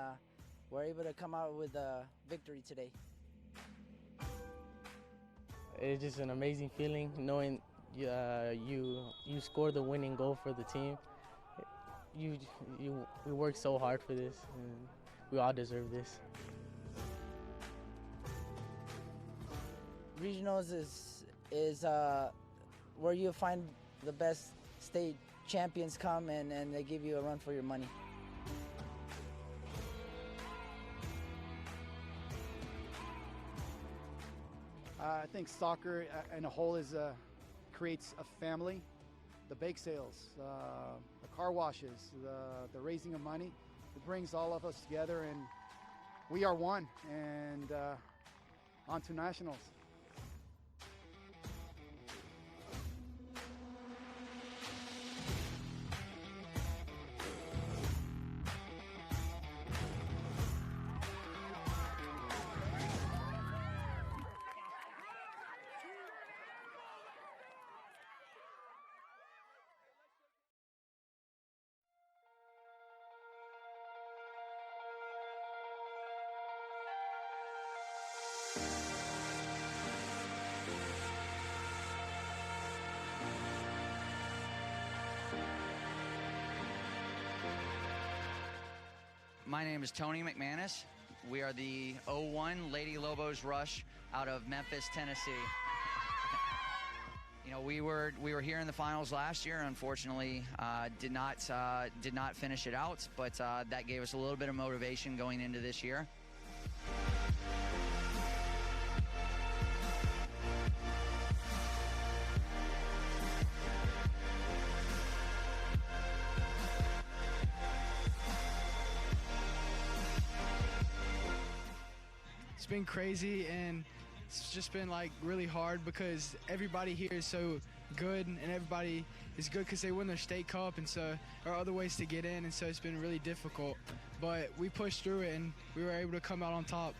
were able to come out with a victory today. It's just an amazing feeling knowing you scored the winning goal for the team. We worked so hard for this, and we all deserve this. Regionals is where you find the best state champions come and they give you a run for your money. I think soccer in a whole creates a family. The bake sales, the car washes, the raising of money, it brings all of us together, and we are one, and on to nationals. My name is Tony McManus. We are the 01 Lady Lobos Rush out of Memphis, Tennessee. You know, we were here in the finals last year. Unfortunately, did not finish it out, but that gave us a little bit of motivation going into this year. It's been crazy, and it's just been like really hard because everybody here is so good, and everybody is good because they win their state cup, and so there are other ways to get in, and so it's been really difficult. But we pushed through it, and we were able to come out on top.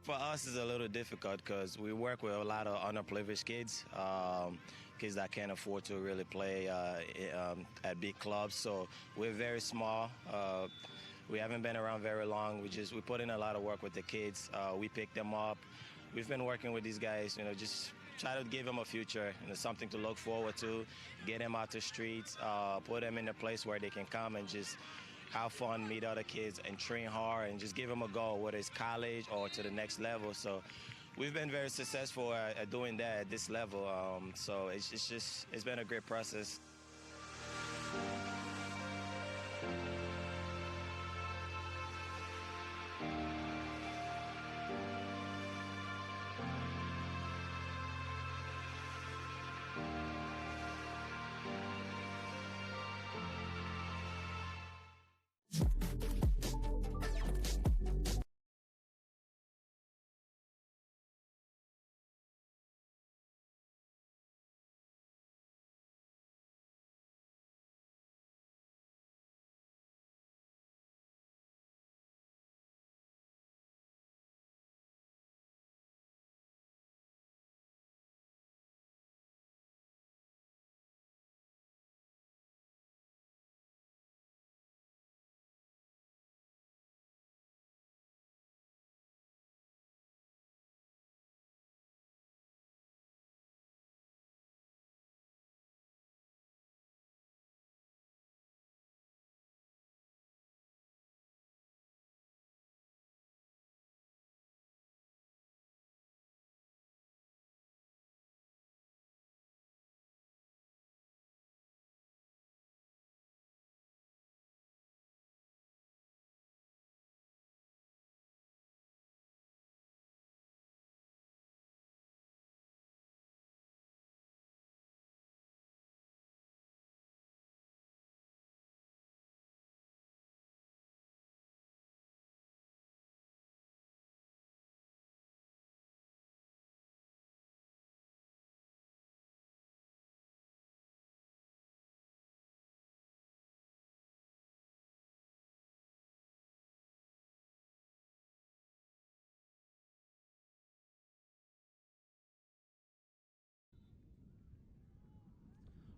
For us, it's a little difficult because we work with a lot of underprivileged kids, kids that can't afford to really play at big clubs. So we're very small. We haven't been around very long. We put in a lot of work with the kids. We pick them up. We've been working with these guys, just try to give them a future, something to look forward to, get them out the streets, put them in a place where they can come and just have fun, meet other kids, and train hard, and just give them a goal, whether it's college or to the next level. So we've been very successful at doing that at this level. So it's been a great process.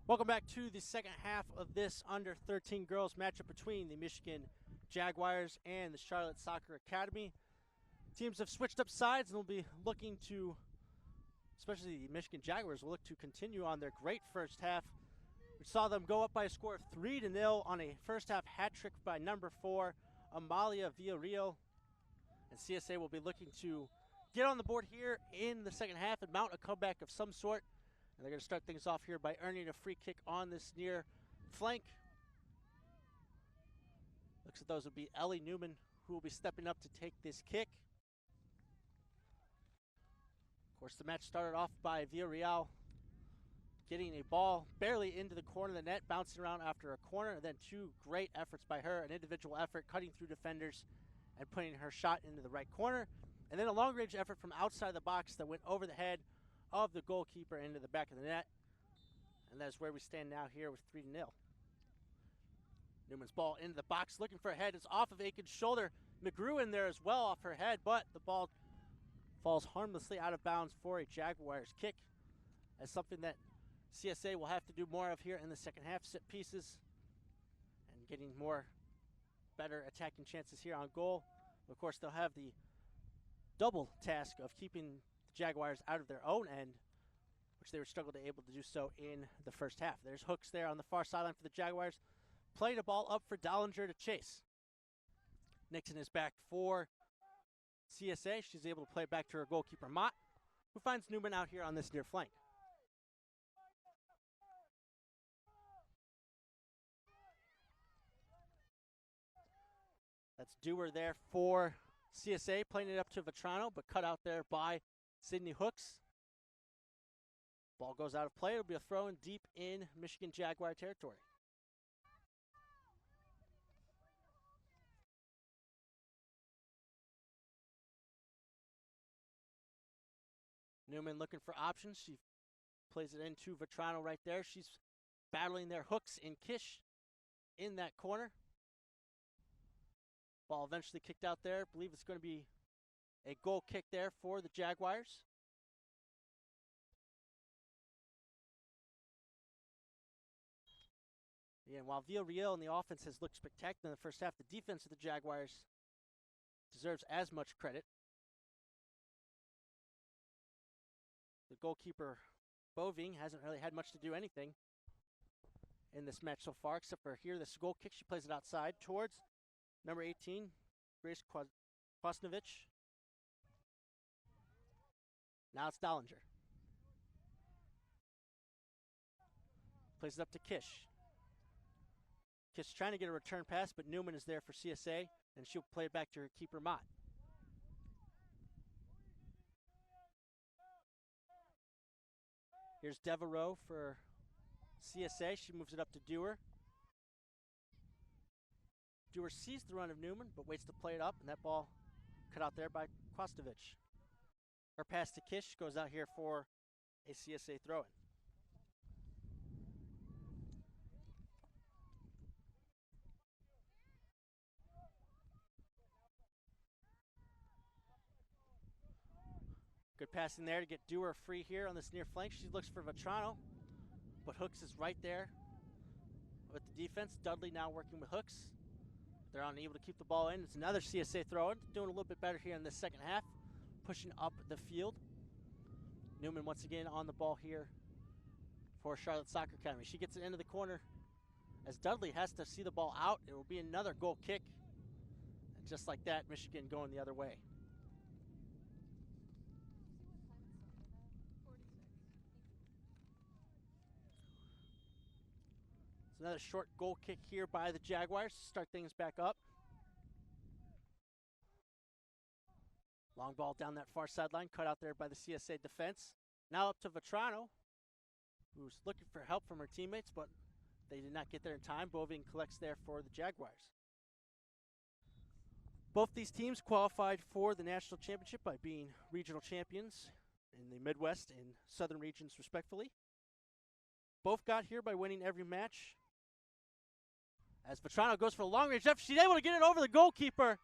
Welcome back to the second half of this under-13 girls matchup between the Michigan Jaguars and the Charlotte Soccer Academy. Teams have switched up sides and will be looking to, especially the Michigan Jaguars, will look to continue on their great first half. We saw them go up by a score of 3-0 on a first half hat trick by number 4, Amalia Villarreal. And CSA will be looking to get on the board here in the second half and mount a comeback of some sort. And they're going to start things off here by earning a free kick on this near flank. Looks like those would be Ellie Newman, who will be stepping up to take this kick. Of course, the match started off by Villarreal getting a ball barely into the corner of the net, bouncing around after a corner, and then two great efforts by her, an individual effort cutting through defenders and putting her shot into the right corner, and then a long-range effort from outside the box that went over the head of the goalkeeper into the back of the net. And that's where we stand now here with 3-0. Newman's ball into the box, looking for a head. It's off of Aiken's shoulder. McGrew in there as well off her head, but the ball falls harmlessly out of bounds for a Jaguars kick, as something that CSA will have to do more of here in the second half, set pieces and getting more better attacking chances here on goal. Of course, they'll have the double task of keeping the Jaguars out of their own end, which they were struggled to able to do so in the first half. There's Hooks there on the far sideline for the Jaguars. Play the ball up for Dollinger to chase. Nixon is back for CSA. She's able to play back to her goalkeeper, Mott, who finds Newman out here on this near flank. That's Dewar there for CSA, playing it up to Vetrano, but cut out there by Sydney Hooks. Ball goes out of play. It'll be a throw in deep in Michigan Jaguar territory. Newman looking for options. She plays it into Vetrano right there. She's battling their Hooks and Kish in that corner. Ball eventually kicked out there. I believe it's going to be a goal kick there for the Jaguars. Yeah, and while Villarreal in the offense has looked spectacular in the first half, the defense of the Jaguars deserves as much credit. The goalkeeper, Boving, hasn't really had much to do anything in this match so far, except for here, this goal kick. She plays it outside towards number 18, Grace Kwasnovich. Now it's Dollinger. Plays it up to Kish. Kish trying to get a return pass, but Newman is there for CSA, and she'll play it back to her keeper, Mott. Here's Devereaux for CSA. She moves it up to Dewar. Dewar sees the run of Newman, but waits to play it up, and that ball cut out there by Kwastovich. Her pass to Kish goes out here for a CSA throw-in. Good passing there to get Dewar free here on this near flank. She looks for Vetrano, but Hooks is right there with the defense. Dudley now working with Hooks. They're unable to keep the ball in. It's another CSA throw-in, doing a little bit better here in the second half, pushing up the field. Newman once again on the ball here for Charlotte Soccer Academy. She gets it into the corner as Dudley has to see the ball out. It will be another goal kick. And just like that, Michigan going the other way. Another short goal kick here by the Jaguars to start things back up. Long ball down that far sideline, cut out there by the CSA defense. Now up to Vetrano, who's looking for help from her teammates, but they did not get there in time. Boving collects there for the Jaguars. Both these teams qualified for the national championship by being regional champions in the Midwest and Southern regions respectively. Both got here by winning every match. As Vetrano goes for a long-range effort, she's able to get it over the goalkeeper.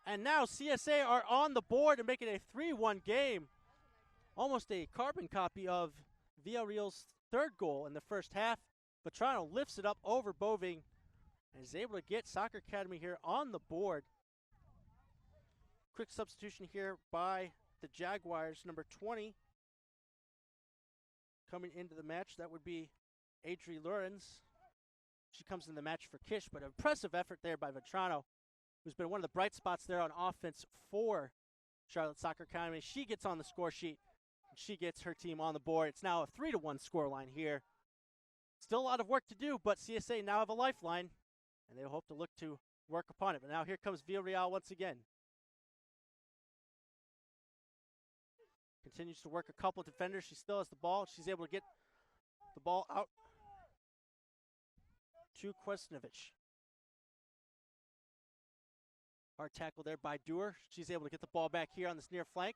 And now CSA are on the board and make it a 3-1 game. Almost a carbon copy of Villarreal's third goal in the first half. Vetrano lifts it up over Boving and is able to get Soccer Academy here on the board. Quick substitution here by the Jaguars. Number 20 coming into the match. That would be Adria Lorenz. She comes in the match for Kish, but impressive effort there by Vetrano, who's been one of the bright spots there on offense for Charlotte Soccer Academy. She gets on the score sheet, and she gets her team on the board. It's now a 3-1 scoreline here. Still a lot of work to do, but CSA now have a lifeline, and they hope to look to work upon it. But now here comes Villarreal once again. Continues to work a couple defenders. She still has the ball. She's able to get the ball out to Kwasnovich. Hard tackle there by Dewar. She's able to get the ball back here on this near flank.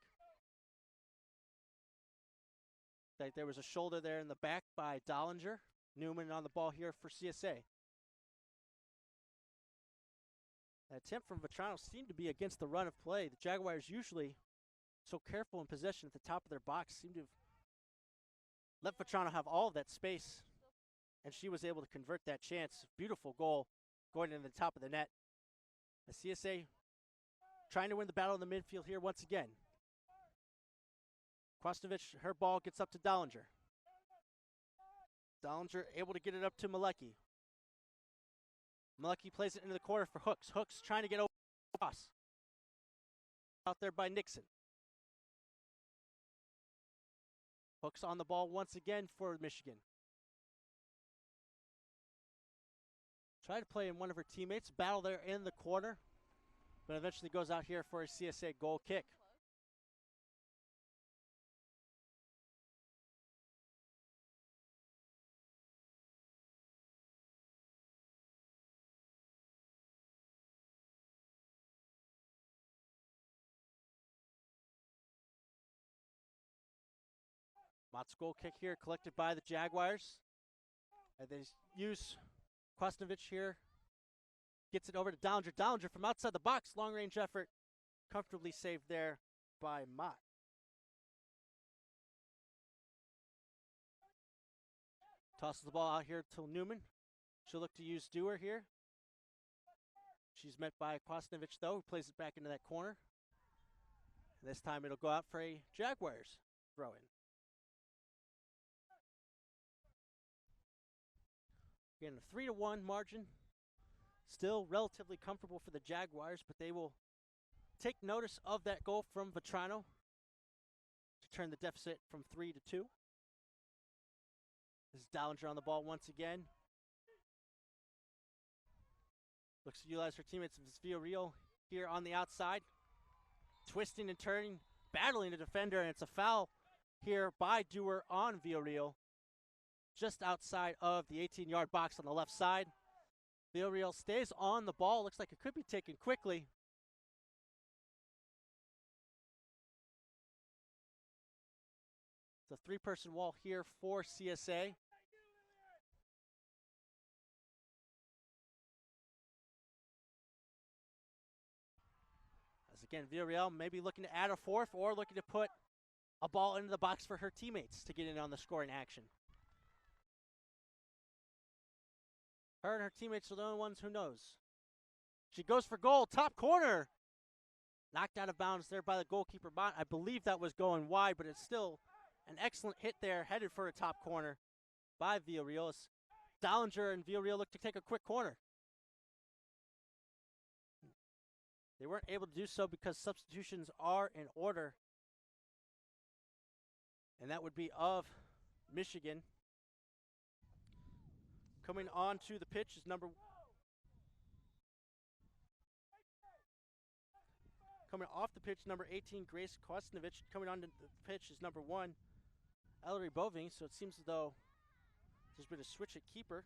There was a shoulder there in the back by Dollinger. Newman on the ball here for CSA. That attempt from Vetrano seemed to be against the run of play. The Jaguars usually so careful in possession at the top of their box seem to have let Vetrano have all of that space, and she was able to convert that chance. Beautiful goal going into the top of the net. The CSA trying to win the battle in the midfield here once again. Kwasnovich, her ball gets up to Dollinger. Dollinger able to get it up to Malecki. Malecki plays it into the corner for Hooks. Hooks trying to get over across. Out there by Nixon. Hooks on the ball once again for Michigan. Try to play in one of her teammates. Battle there in the corner. But eventually goes out here for a CSA goal kick. Mott's goal kick here collected by the Jaguars. And they use Kwasnovich here. Gets it over to Dollinger. Dollinger from outside the box. Long range effort. Comfortably saved there by Mott. Tosses the ball out here to Newman. She'll look to use Dewar here. She's met by Kwasnovich though, who plays it back into that corner. And this time it'll go out for a Jaguars throw in. Again, a 3-1 margin. Still relatively comfortable for the Jaguars, but they will take notice of that goal from Vetrano to turn the deficit from 3 to 2. This is Dollinger on the ball once again. Looks to utilize her teammates of Villarreal here on the outside. Twisting and turning, battling the defender, and it's a foul here by Dewar on Villarreal. Just outside of the 18-yard box on the left side. Villarreal stays on the ball. Looks like it could be taken quickly. It's a three-person wall here for CSA. As again, Villarreal maybe looking to add a fourth or looking to put a ball into the box for her teammates to get in on the scoring action. Her and her teammates are the only ones who knows. She goes for goal, top corner. Knocked out of bounds there by the goalkeeper. I believe that was going wide, but it's still an excellent hit there, headed for a top corner by Villarreal. Dollinger and Villarreal look to take a quick corner. They weren't able to do so because substitutions are in order. And that would be of Michigan. Coming on to the pitch is Coming off the pitch, number 18, Grace Kwasnovich. Coming on to the pitch is number 1, Ellery Boving. So it seems as though there's been a switch at keeper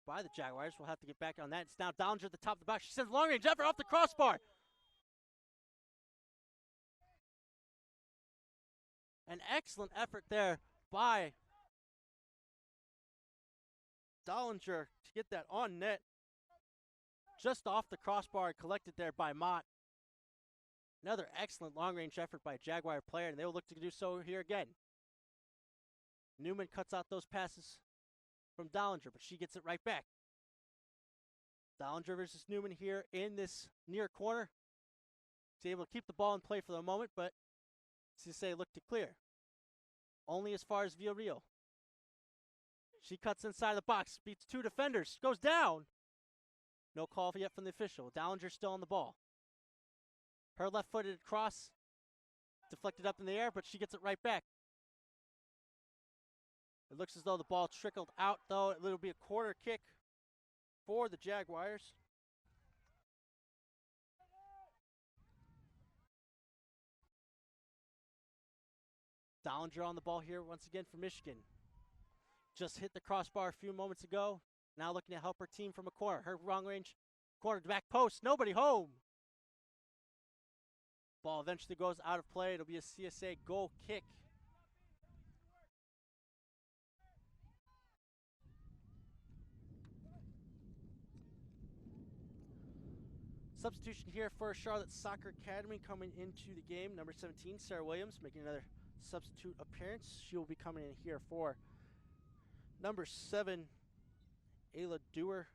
by the Jaguars. We'll have to get back on that. It's now Dollinger at the top of the box. She sends long range effort off the crossbar. An excellent effort there by Dollinger to get that on net. Just off the crossbar, collected there by Mott. Another excellent long-range effort by a Jaguar player, and they will look to do so here again. Newman cuts out those passes from Dollinger, but she gets it right back. Dollinger versus Newman here in this near corner. She's able to keep the ball in play for the moment, but CSA look to clear. Only as far as Villarreal. She cuts inside the box, beats 2 defenders, goes down. No call yet from the official. Dollinger still on the ball. Her left-footed cross deflected up in the air, but she gets it right back. It looks as though the ball trickled out, though. It'll be a corner kick for the Jaguars. Dollinger on the ball here once again for Michigan. Just hit the crossbar a few moments ago. Now looking to help her team from a corner. Her wrong range corner to back post. Nobody home. Ball eventually goes out of play. It'll be a CSA goal kick. Substitution here for Charlotte Soccer Academy coming into the game. Number 17, Sarah Williams, making another substitute appearance. She will be coming in here for number 7, Ayla Dewar,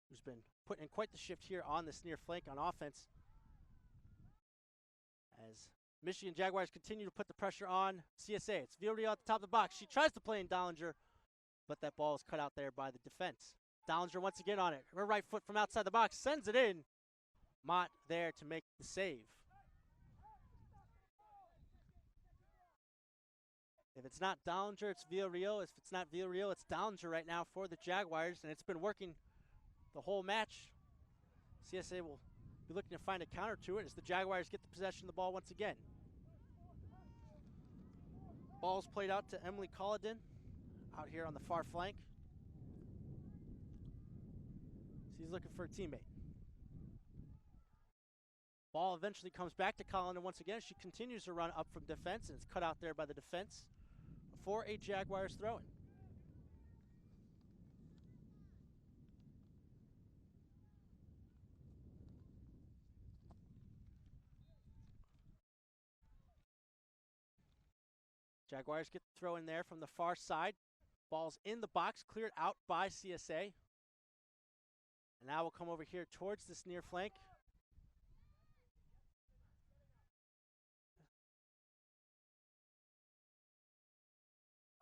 who's been putting in quite the shift here on this near flank on offense. As Michigan Jaguars continue to put the pressure on CSA. It's Villarreal at the top of the box. She tries to play in Dollinger, but that ball is cut out there by the defense. Dollinger once again on it. Her right foot from outside the box sends it in. Mott there to make the save. If it's not Dollinger, it's Villarreal. If it's not Villarreal, it's Dollinger right now for the Jaguars, and it's been working the whole match. CSA will be looking to find a counter to it as the Jaguars get the possession of the ball once again. Ball's played out to Emily Colladin out here on the far flank. She's looking for a teammate. Ball eventually comes back to Colladin once again. She continues to run up from defense, and it's cut out there by the defense for a Jaguars throw-in. Jaguars get the throw in there from the far side. Ball's in the box, cleared out by CSA. And now we'll come over here towards this near flank.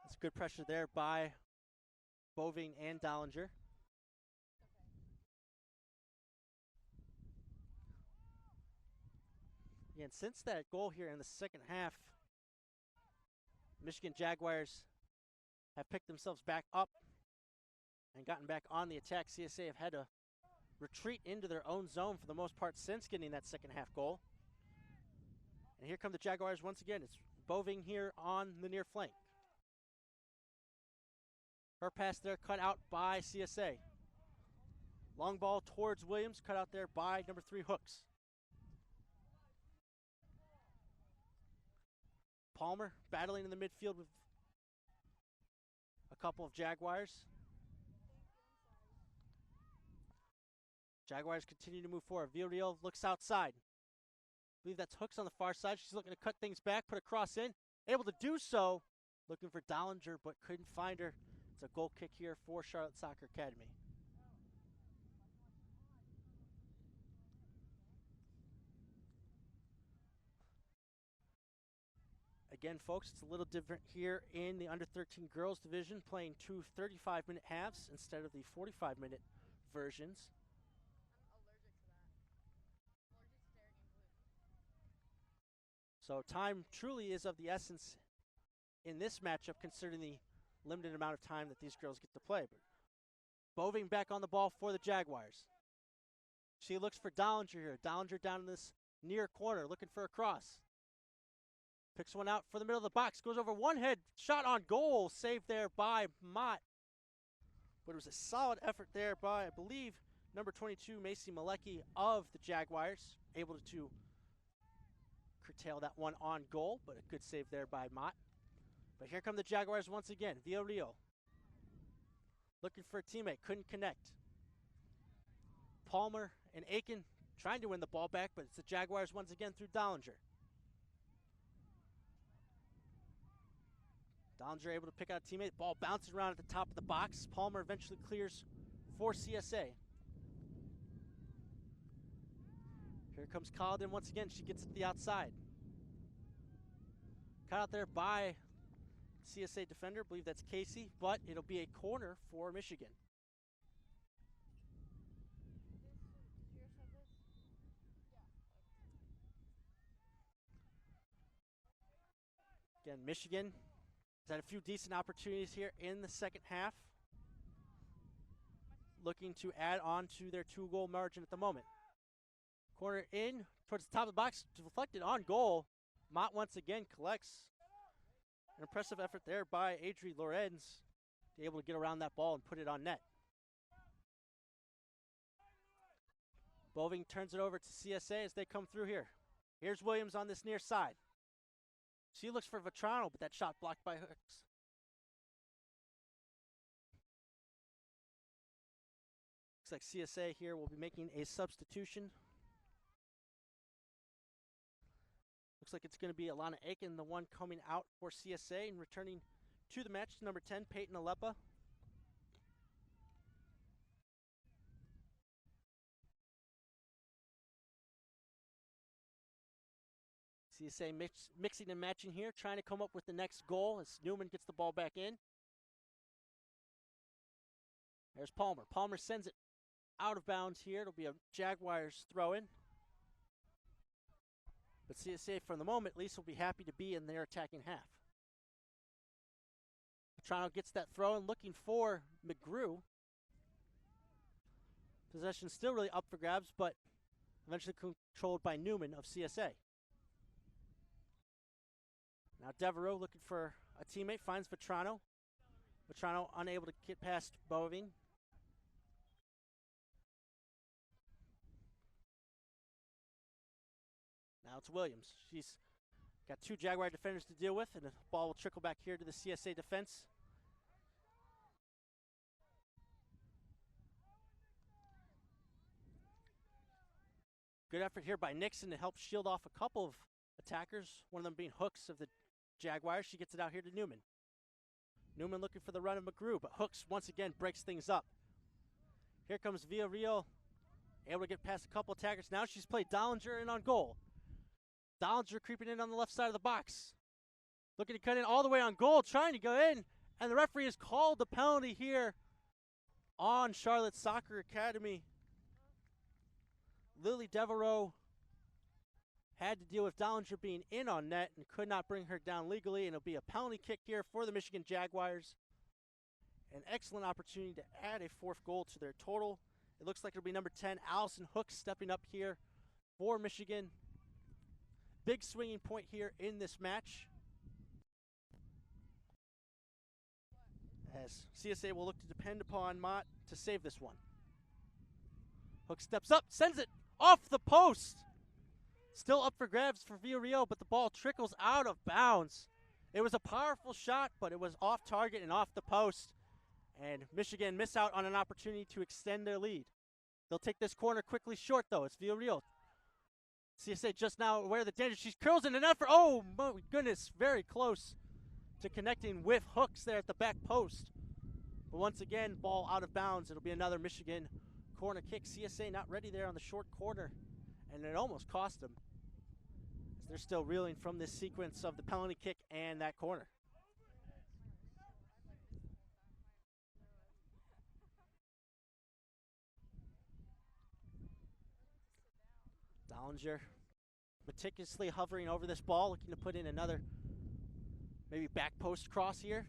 That's good pressure there by Boving and Dollinger. Again, since that goal here in the second half, Michigan Jaguars have picked themselves back up and gotten back on the attack. CSA have had to retreat into their own zone for the most part since getting that second half goal. And here come the Jaguars once again. It's Boving here on the near flank. Her pass there cut out by CSA. Long ball towards Williams, cut out there by number 3 Hooks. Palmer battling in the midfield with a couple of Jaguars. Jaguars continue to move forward. Villarreal looks outside. I believe that's Hooks on the far side. She's looking to cut things back, put a cross in. Able to do so. Looking for Dollinger, but couldn't find her. It's a goal kick here for Charlotte Soccer Academy. Again, folks, it's a little different here in the under-13 girls division, playing 2 35-minute halves instead of the 45-minute versions. So time truly is of the essence in this matchup, considering the limited amount of time that these girls get to play. But Boving back on the ball for the Jaguars. She looks for Dollinger here. Dollinger down in this near corner, looking for a cross. Picks one out for the middle of the box. Goes over one head. Shot on goal. Saved there by Mott. But it was a solid effort there by, I believe, number 22, Macy Malecki of the Jaguars. Able to curtail that one on goal, but a good save there by Mott. But here come the Jaguars once again. Villarreal looking for a teammate. Couldn't connect. Palmer and Aiken trying to win the ball back, but it's the Jaguars once again through Dollinger. Dollinger able to pick out a teammate. Ball bounces around at the top of the box. Palmer eventually clears for CSA. Here comes Colladin once again. She gets it to the outside. Cut out there by CSA defender. I believe that's Casey, but it'll be a corner for Michigan. Again, Michigan has had a few decent opportunities here in the second half. Looking to add on to their 2-goal margin at the moment. Corner in towards the top of the box, deflected on goal. Mott once again collects. An impressive effort there by Adria Lorenz to be able to get around that ball and put it on net. Boving turns it over to CSA as they come through here. Here's Williams on this near side. She looks for Vetrano, but that shot blocked by Hooks. Looks like CSA here will be making a substitution. Looks like it's going to be Alana Aiken, the one coming out for CSA, and returning to the match, number 10, Peyton Alepa. CSA mixing and matching here, trying to come up with the next goal as Newman gets the ball back in. There's Palmer. Palmer sends it out of bounds here. It'll be a Jaguars throw-in. But CSA, for the moment, at least, will be happy to be in their attacking half. Toronto gets that throw-in, looking for McGrew. Possession still really up for grabs, but eventually controlled by Newman of CSA. Now Devereaux looking for a teammate, finds Vetrano. Vetrano unable to get past Boving. Now it's Williams. She's got two Jaguar defenders to deal with, and the ball will trickle back here to the CSA defense. Good effort here by Nixon to help shield off a couple of attackers, one of them being Hooks of the Jaguars. She gets it out here to Newman. Newman looking for the run of McGrew, but Hooks once again breaks things up. Here comes Villarreal, able to get past a couple attackers. Now she's played Dollinger in on goal. Dollinger creeping in on the left side of the box. Looking to cut in all the way on goal, trying to go in, and the referee has called the penalty here on Charlotte Soccer Academy. Lily Devereaux had to deal with Dollinger being in on net and could not bring her down legally, and it'll be a penalty kick here for the Michigan Jaguars. An excellent opportunity to add a fourth goal to their total. It looks like it'll be number 10, Allyson Hooks, stepping up here for Michigan. Big swinging point here in this match, as CSA will look to depend upon Mott to save this one. Hook steps up, sends it off the post. Still up for grabs for Villarreal, but the ball trickles out of bounds. It was a powerful shot, but it was off target and off the post. And Michigan miss out on an opportunity to extend their lead. They'll take this corner quickly short, though. It's Villarreal. CSA just now aware of the danger. She curls in an effort. Oh, my goodness, very close to connecting with Hooks there at the back post. But once again, ball out of bounds. It'll be another Michigan corner kick. CSA not ready there on the short corner, and it almost cost them, as they're still reeling from this sequence of the penalty kick and that corner. Dollinger meticulously hovering over this ball, looking to put in another maybe back post cross here.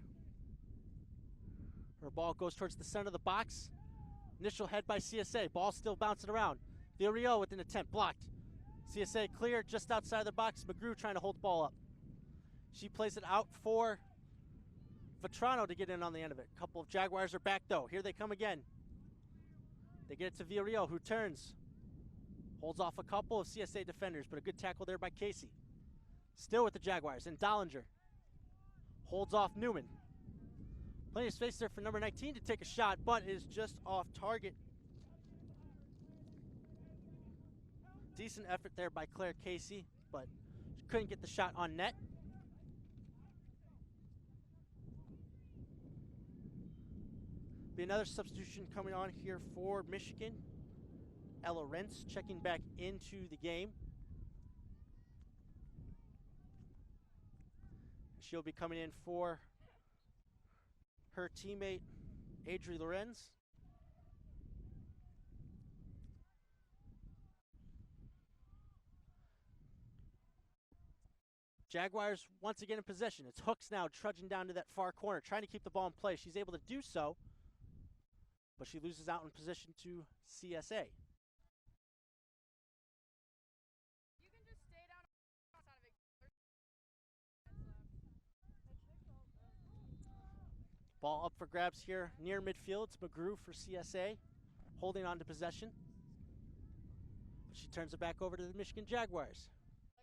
Her ball goes towards the center of the box. Initial head by CSA. Ball still bouncing around. Villarreal with an attempt blocked. CSA clear just outside the box. McGrew trying to hold the ball up. She plays it out for Vetrano to get in on the end of it. A couple of Jaguars are back though. Here they come again. They get it to Villarreal, who turns. Holds off a couple of CSA defenders, but a good tackle there by Casey. Still with the Jaguars, and Dollinger holds off Newman. Plenty of space there for number 19 to take a shot, but is just off target. Decent effort there by Claire Casey, but she couldn't get the shot on net. Be another substitution coming on here for Michigan. Ella Lorenz checking back into the game. She'll be coming in for her teammate, Adria Lorenz. Jaguars once again in possession. It's Hooks now trudging down to that far corner, trying to keep the ball in play. She's able to do so, but she loses out in position to CSA. Ball up for grabs here near midfield. It's McGrew for CSA, holding on to possession. But she turns it back over to the Michigan Jaguars.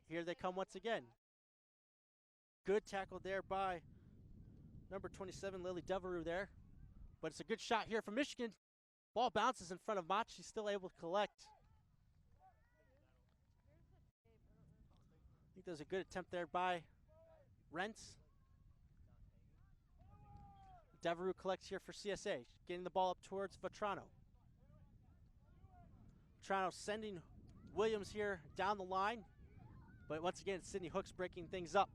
Here they come once again. Good tackle there by number 27, Lily Devereaux there. But it's a good shot here from Michigan. Ball bounces in front of Mott. She's still able to collect. I think there's a good attempt there by Rents. Devereux collects here for CSA, getting the ball up towards Vetrano. Vetrano sending Williams here down the line, but once again, Sydney Hooks breaking things up.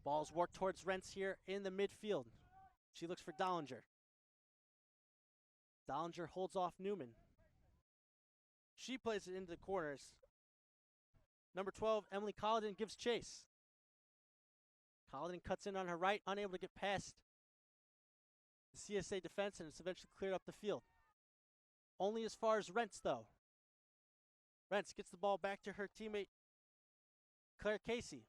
Ball's worked towards Rents here in the midfield. She looks for Dollinger. Dollinger holds off Newman. She plays it into the corners. Number 12, Emily Colladin gives chase. Colladin cuts in on her right, unable to get past the CSA defense, and it's eventually cleared up the field. Only as far as Rents, though. Rents gets the ball back to her teammate, Claire Casey.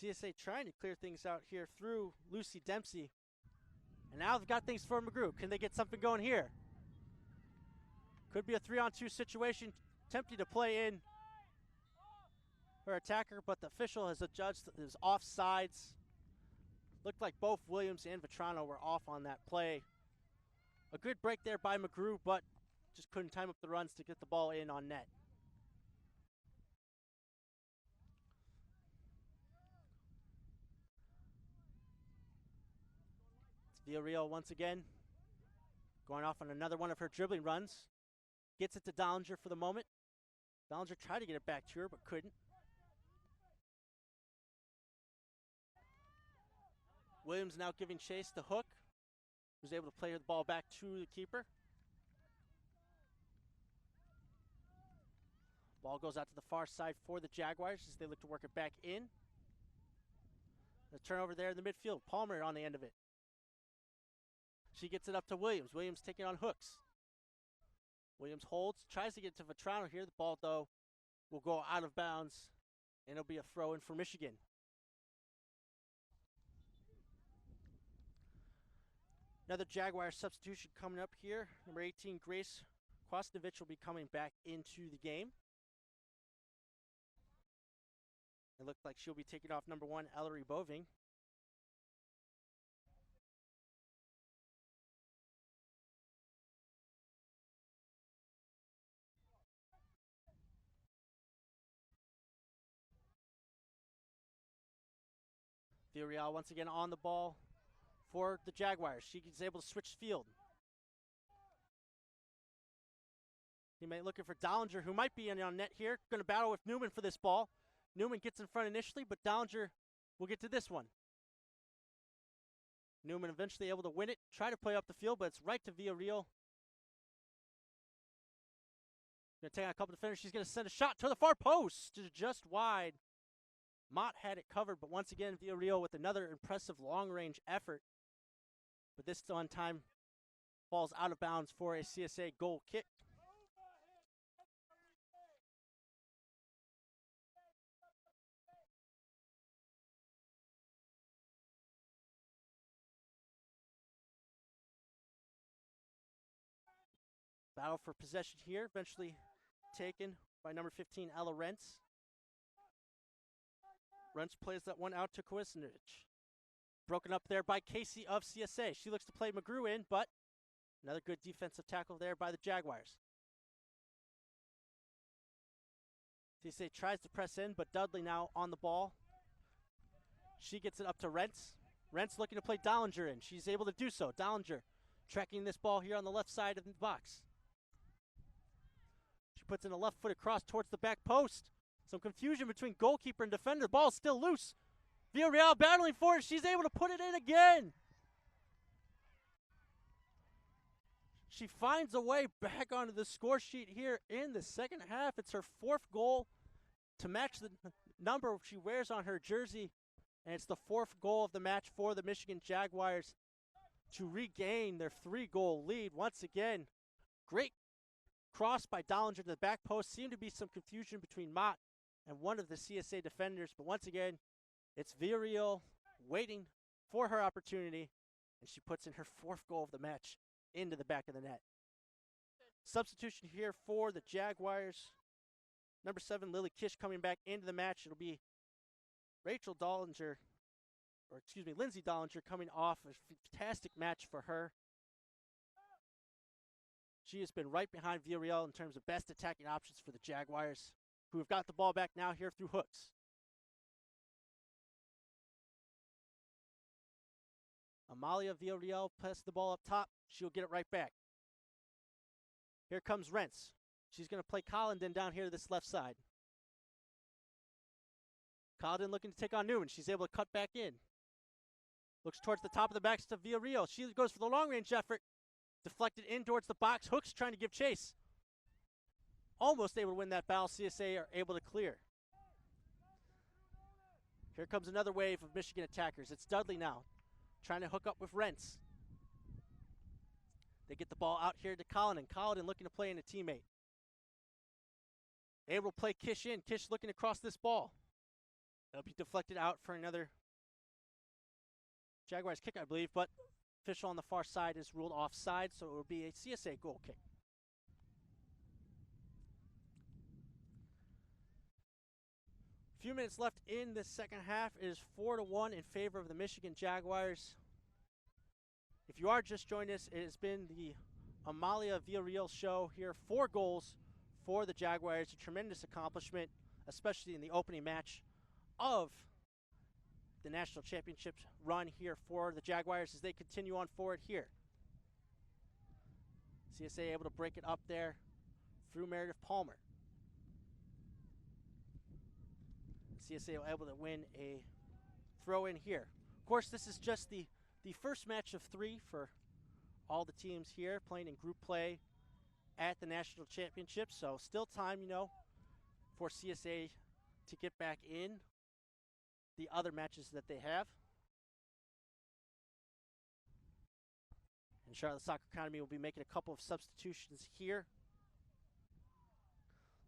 CSA trying to clear things out here through Lucy Dempsey. And now they've got things for McGrew. Can they get something going here? Could be a 3-on-2 situation. Attempting to play in her attacker, but the official has adjudged his offsides. Looked like both Williams and Vetrano were off on that play. A good break there by McGrew, but just couldn't time up the runs to get the ball in on net. Villarreal once again going off on another one of her dribbling runs. Gets it to Dollinger for the moment. Dollinger tried to get it back to her, but couldn't. Williams now giving chase to Hook, who's able to play the ball back to the keeper. Ball goes out to the far side for the Jaguars as they look to work it back in. The turnover there in the midfield. Palmer on the end of it. She gets it up to Williams. Williams taking on Hooks. Williams holds, tries to get to Vetrano here. The ball, though, will go out of bounds, and it'll be a throw-in for Michigan. Another Jaguar substitution coming up here. Number 18, Grace Kwasnovich will be coming back into the game. It looked like she'll be taking off number 1, Ellery Boving. Villarreal once again on the ball for the Jaguars. She is able to switch field. Teammate looking for Dollinger, who might be in on net here. Going to battle with Newman for this ball. Newman gets in front initially, but Dollinger will get to this one. Newman eventually able to win it. Try to play up the field, but it's right to Villarreal. Going to take out a couple of defenders. She's going to send a shot to the far post. Just wide. Mott had it covered, but once again, Villarreal with another impressive long-range effort. But this one time falls out of bounds for a CSA goal kick. Battle for possession here, eventually taken by number 15, Ella Rents. Rents plays that one out to Kwasnovich. Broken up there by Casey of CSA. She looks to play McGrew in, but another good defensive tackle there by the Jaguars. CSA tries to press in, but Dudley now on the ball. She gets it up to Rents. Rents looking to play Dollinger in. She's able to do so. Dollinger tracking this ball here on the left side of the box. She puts in a left foot across towards the back post. Some confusion between goalkeeper and defender. The ball's still loose. Villarreal battling for it. She's able to put it in again. She finds a way back onto the score sheet here in the second half. It's her 4th goal to match the number she wears on her jersey. And it's the 4th goal of the match for the Michigan Jaguars to regain their 3-goal lead. Once again, great cross by Dollinger to the back post. Seemed to be some confusion between Mott and one of the CSA defenders. But once again, it's Villarreal waiting for her opportunity. And she puts in her 4th goal of the match into the back of the net. Substitution here for the Jaguars. Number 7, Lily Kish coming back into the match. It'll be Lindsay Dollinger coming off a fantastic match for her. She has been right behind Villarreal in terms of best attacking options for the Jaguars, who have got the ball back now here through Hooks. Amalia Villarreal passes the ball up top. She'll get it right back. Here comes Rentz. She's going to play Collindon down here to this left side. Collindon looking to take on Newman. She's able to cut back in. Looks towards the top of the backs to Villarreal. She goes for the long-range effort. Deflected in towards the box. Hooks trying to give chase. Almost able to win that battle. CSA are able to clear. Here comes another wave of Michigan attackers. It's Dudley now, trying to hook up with Rentz. They get the ball out here to Collindon. Collindon looking to play in a teammate. Able to play Kish in. Kish looking to cross this ball. It'll be deflected out for another Jaguars kick, I believe, but official on the far side is ruled offside, so it will be a CSA goal kick. A few minutes left in the second half. It is 4-1 in favor of the Michigan Jaguars. If you are just joining us, it has been the Amalia Villarreal show here. 4 goals for the Jaguars, a tremendous accomplishment, especially in the opening match of the national championship run here for the Jaguars as they continue on forward here. CSA able to break it up there through Meredith Palmer. CSA able to win a throw in here. Of course, this is just the first match of 3 for all the teams here playing in group play at the national championship. So still time, for CSA to get back in the other matches that they have. And Charlotte Soccer Academy will be making a couple of substitutions here.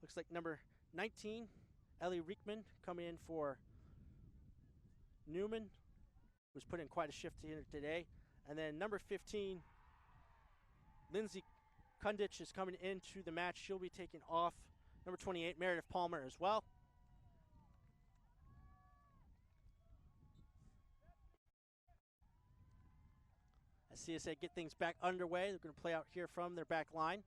Looks like number 19, Ellie Riekman, coming in for Newman, who's put in quite a shift here today. And then number 15, Lindsay Kundich, is coming into the match. She'll be taking off number 28, Meredith Palmer, as well. As CSA get things back underway, they're going to play out here from their back line.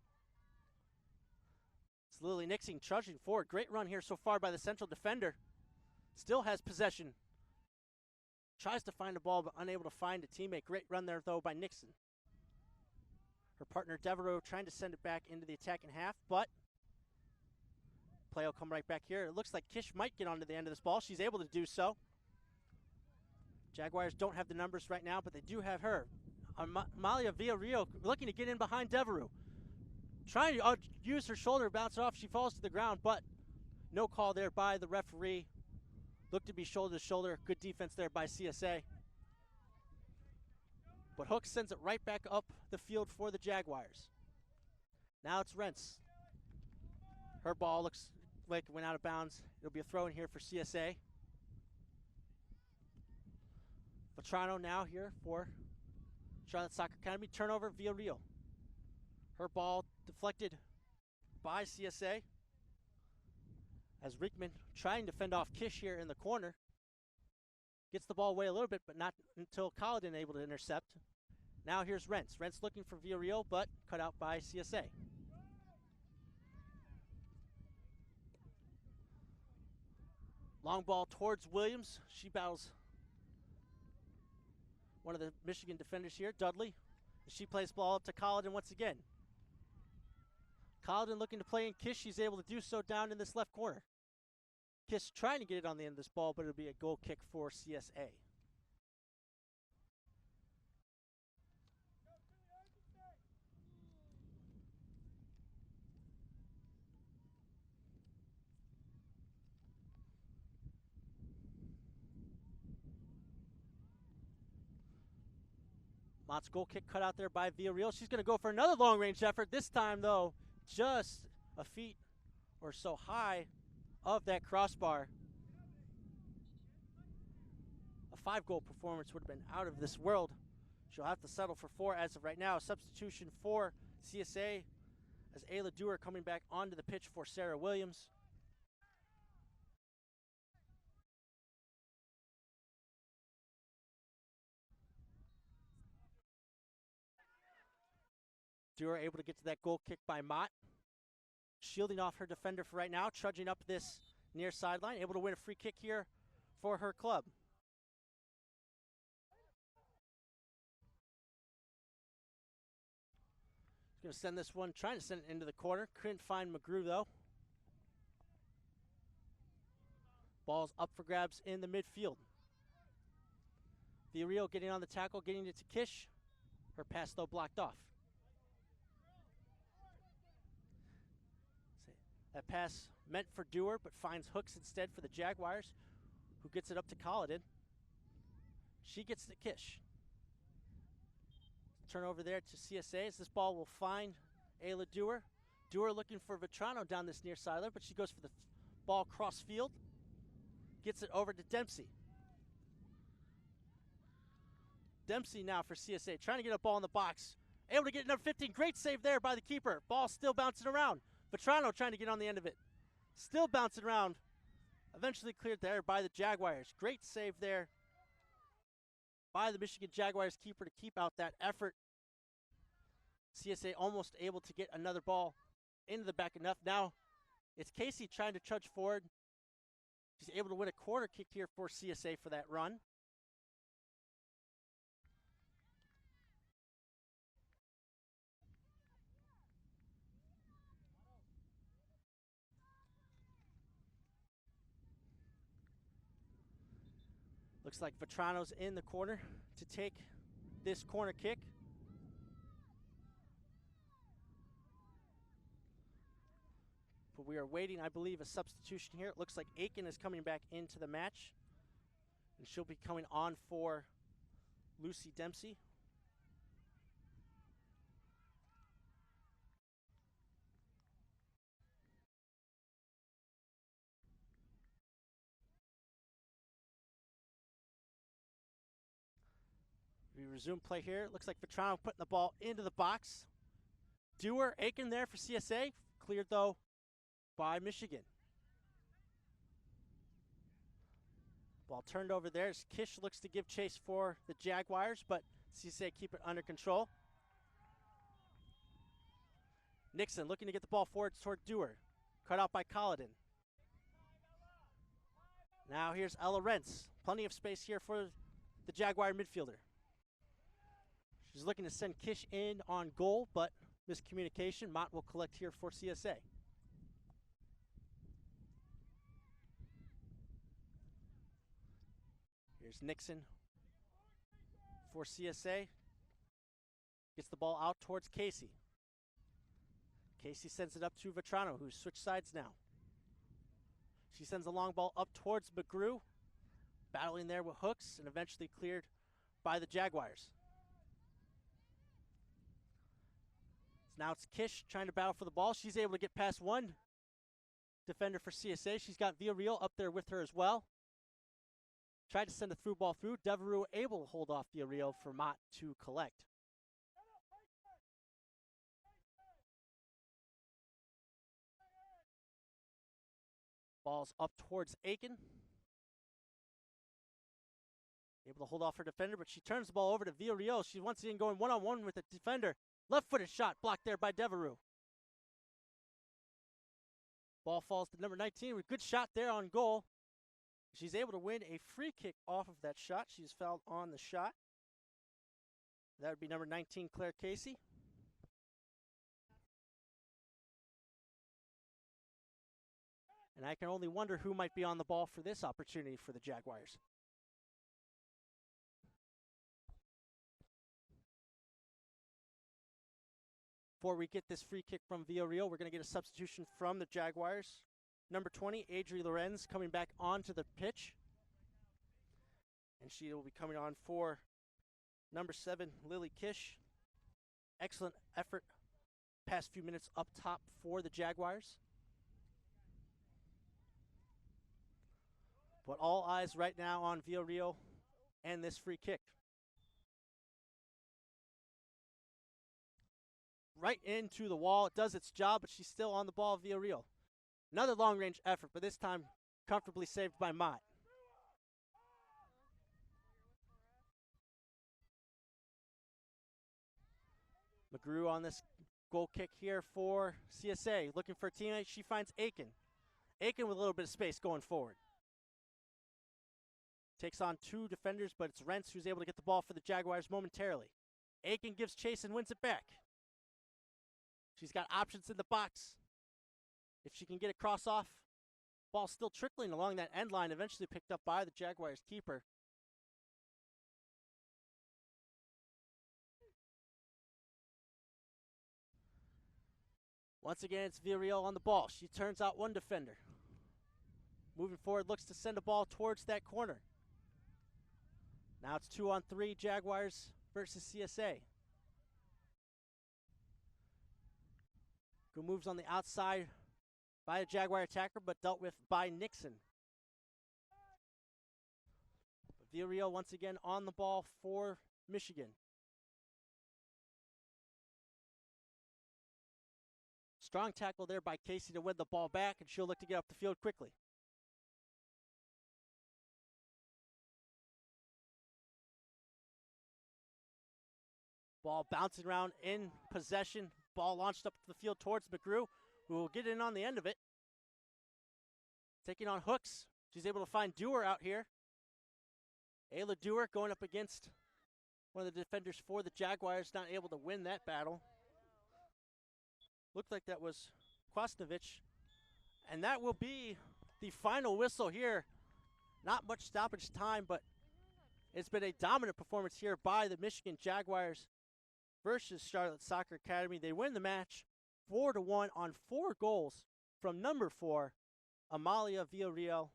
It's Lily Nixing trudging forward. Great run here so far by the central defender. Still has possession. Tries to find the ball, but unable to find a teammate. Great run there, though, by Nixon. Her partner, Devereaux, trying to send it back into the attacking half, but play will come right back here. It looks like Kish might get onto the end of this ball. She's able to do so. Jaguars don't have the numbers right now, but they do have her. Amalia Villarreal looking to get in behind Devereaux. Trying to use her shoulder, bounce it off. She falls to the ground, but no call there by the referee. Looked to be shoulder to shoulder. Good defense there by CSA. But Hooks sends it right back up the field for the Jaguars. Now it's Rentz. Her ball looks like it went out of bounds. It'll be a throw in here for CSA. Vetrano now here for Charlotte Soccer Academy. Turnover, Villarreal. Her ball deflected by CSA. As Riekman trying to fend off Kish here in the corner. Gets the ball away a little bit, but not until Collindon able to intercept. Now here's Rentz. Rentz looking for Villarreal, but cut out by CSA. Long ball towards Williams. She battles one of the Michigan defenders here, Dudley. She plays ball up to Collindon once again. Collindon looking to play in Kish. She's able to do so down in this left corner. Kish trying to get it on the end of this ball, but it'll be a goal kick for CSA. Mott's goal kick cut out there by Villarreal. She's going to go for another long-range effort. This time, though, just a feet or so high of that crossbar. A 5-goal performance would have been out of this world. She'll have to settle for 4 as of right now. Substitution for CSA as Ayla Dewar coming back onto the pitch for Sarah Williams. Dewar able to get to that goal kick by Mott. Shielding off her defender for right now, trudging up this near sideline, able to win a free kick here for her club. Going to send this one, trying to send it into the corner. Couldn't find McGrew, though. Ball's up for grabs in the midfield. Villarreal getting on the tackle, getting it to Kish. Her pass, though, blocked off. That pass meant for Dewar, but finds Hooks instead for the Jaguars, who gets it up to Colladin. She gets to Kish. Turnover there to CSA as this ball will find Ayla Dewar. Dewar looking for Vetrano down this near sideline, but she goes for the ball cross field. Gets it over to Dempsey. Dempsey now for CSA, trying to get a ball in the box. Able to get number 15. Great save there by the keeper. Ball still bouncing around. Vetrano trying to get on the end of it. Still bouncing around. Eventually cleared there by the Jaguars. Great save there by the Michigan Jaguars keeper to keep out that effort. CSA almost able to get another ball into the back enough. Now it's Casey trying to trudge forward. She's able to win a corner kick here for CSA for that run. Looks like Vetrano's in the corner to take this corner kick. But we are waiting, I believe, a substitution here. It looks like Aiken is coming back into the match. And she'll be coming on for Lucy Dempsey. We resume play here. Looks like Vetrano putting the ball into the box. Dewar, Aiken there for CSA. Cleared, though, by Michigan. Ball turned over there as Kish looks to give chase for the Jaguars, but CSA keep it under control. Nixon looking to get the ball forward toward Dewar. Cut out by Colladin. Now here's Lorenz. Plenty of space here for the Jaguar midfielder. She's looking to send Kish in on goal, but miscommunication. Mott will collect here for CSA. Here's Nixon for CSA. Gets the ball out towards Casey. Casey sends it up to Vetrano, who's switched sides now. She sends a long ball up towards McGrew, battling there with Hooks, and eventually cleared by the Jaguars. Now it's Kish trying to battle for the ball. She's able to get past one defender for CSA. She's got Villarreal up there with her as well. Tried to send a through ball through. Devereux able to hold off Villarreal for Mott to collect. Ball's up towards Aiken. Able to hold off her defender, but she turns the ball over to Villarreal. She's once again going one-on-one with the defender. Left-footed shot blocked there by Devereux. Ball falls to number 19 with good shot there on goal. She's able to win a free kick off of that shot. She's fouled on the shot. That would be number 19, Claire Casey. And I can only wonder who might be on the ball for this opportunity for the Jaguars. Before we get this free kick from Villarreal, we're going to get a substitution from the Jaguars. Number 20, Adria Lorenz, coming back onto the pitch. And she will be coming on for number 7, Lily Kish. Excellent effort past few minutes up top for the Jaguars. But all eyes right now on Villarreal and this free kick. Right into the wall. It does its job, but she's still on the ball, Villarreal. Another long-range effort, but this time comfortably saved by Mott. McGrew on this Goal kick here for CSA. Looking for a teammate. She finds Aiken. Aiken with a little bit of space going forward. Takes on 2 defenders, but it's Rentz who's able to get the ball for the Jaguars momentarily. Aiken gives chase and wins it back. She's got options in the box. If she can get a cross off, ball still trickling along that end line, eventually picked up by the Jaguars keeper. Once again, it's Villarreal on the ball. She turns out 1 defender. Moving forward, looks to send a ball towards that corner. Now it's 2-on-3, Jaguars versus CSA. Good moves on the outside by a Jaguar attacker, but dealt with by Nixon. But Villarreal once again on the ball for Michigan. Strong tackle there by Casey to win the ball back, and she'll look to get up the field quickly. Ball bouncing around in possession. Ball launched up the field towards McGrew, who will get in on the end of it. Taking on Hooks. She's able to find Dewar out here. Ayla Dewar going up against one of the defenders for the Jaguars, not able to win that battle. Looked like that was Kwasnovich. And that will be the final whistle here. Not much stoppage time, but it's been a dominant performance here by the Michigan Jaguars versus Charlotte Soccer Academy. They win the match 4-1 on 4 goals from number 4, Amalia Villarreal.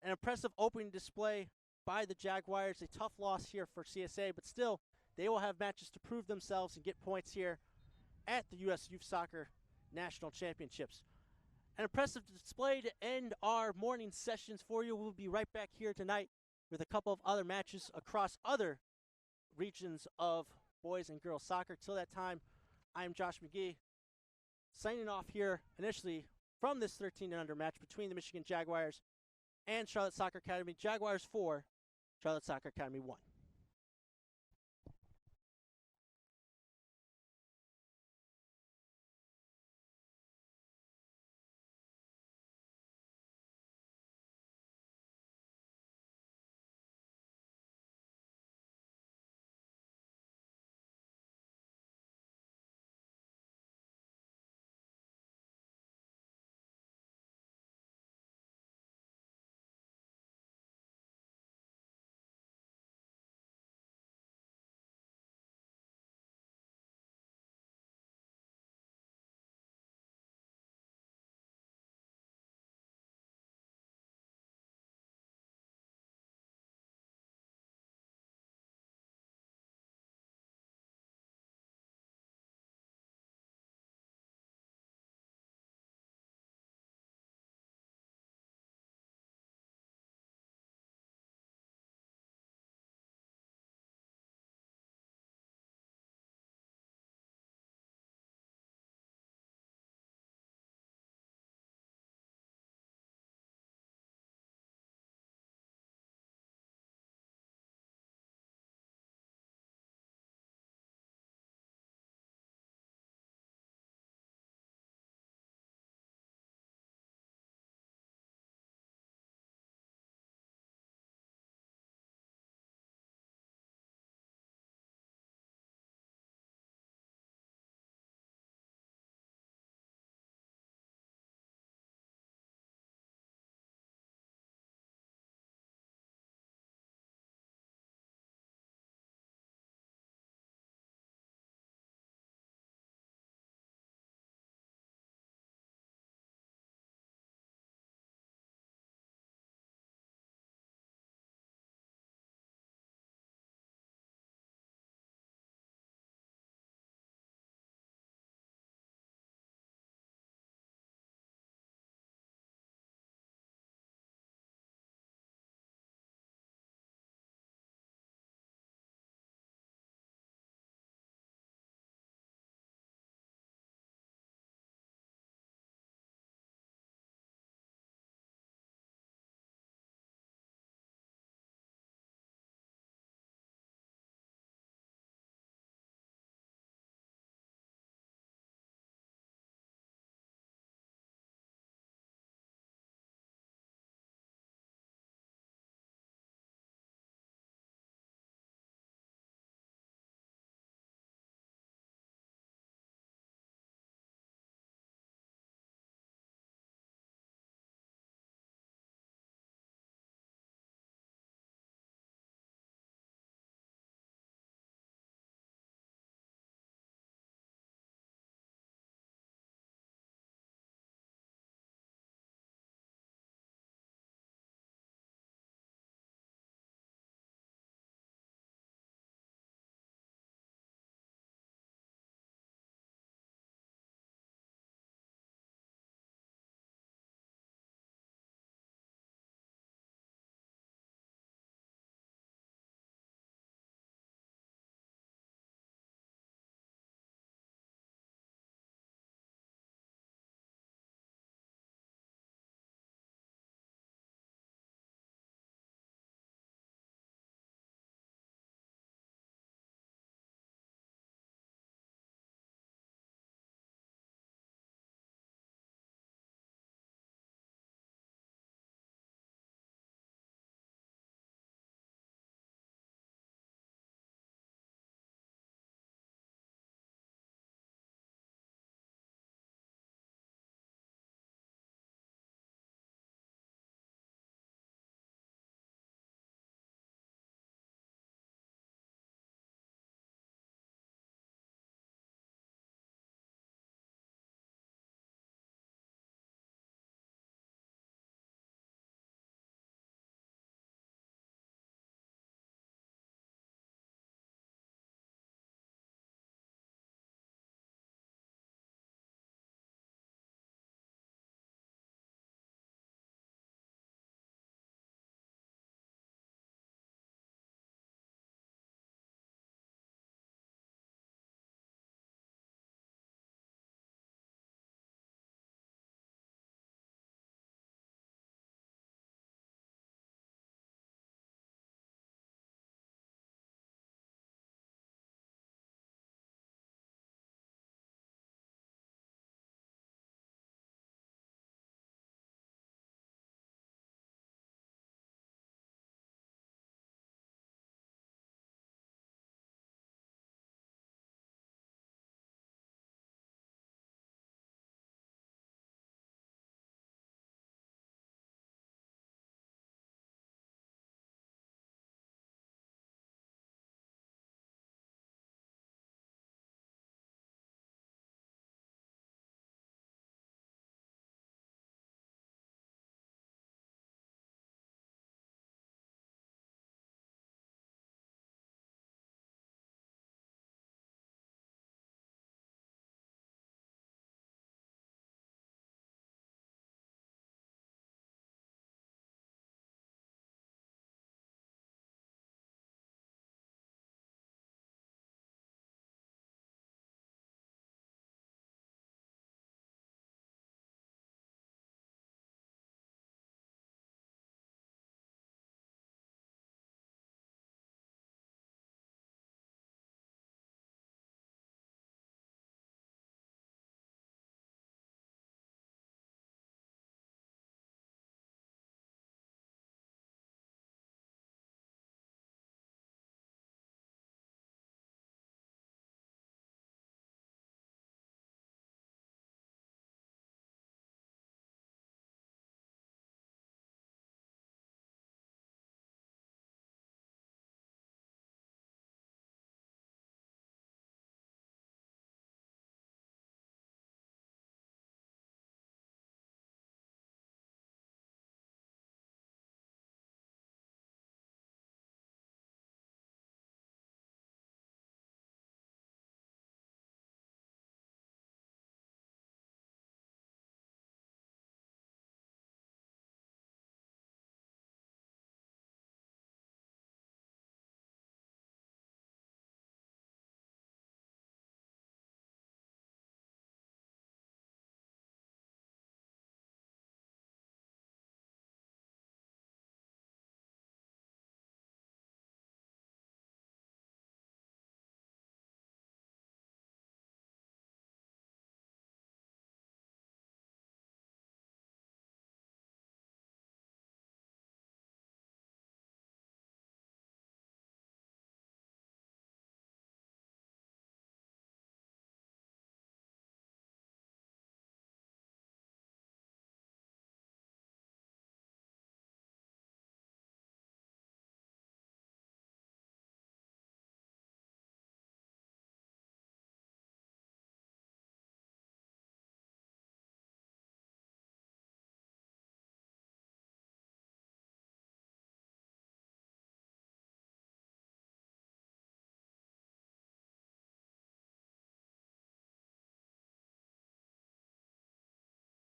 An impressive opening display by the Jaguars. A tough loss here for CSA, but still, they will have matches to prove themselves and get points here at the U.S. Youth Soccer National Championships. An impressive display to end our morning sessions for you. We'll be right back here tonight with a couple of other matches across other regions of boys and girls soccer. Till that time, I'm Josh McGee, signing off here initially from this 13 and under match between the Michigan Jaguars and Charlotte Soccer Academy. Jaguars 4, Charlotte Soccer Academy 1.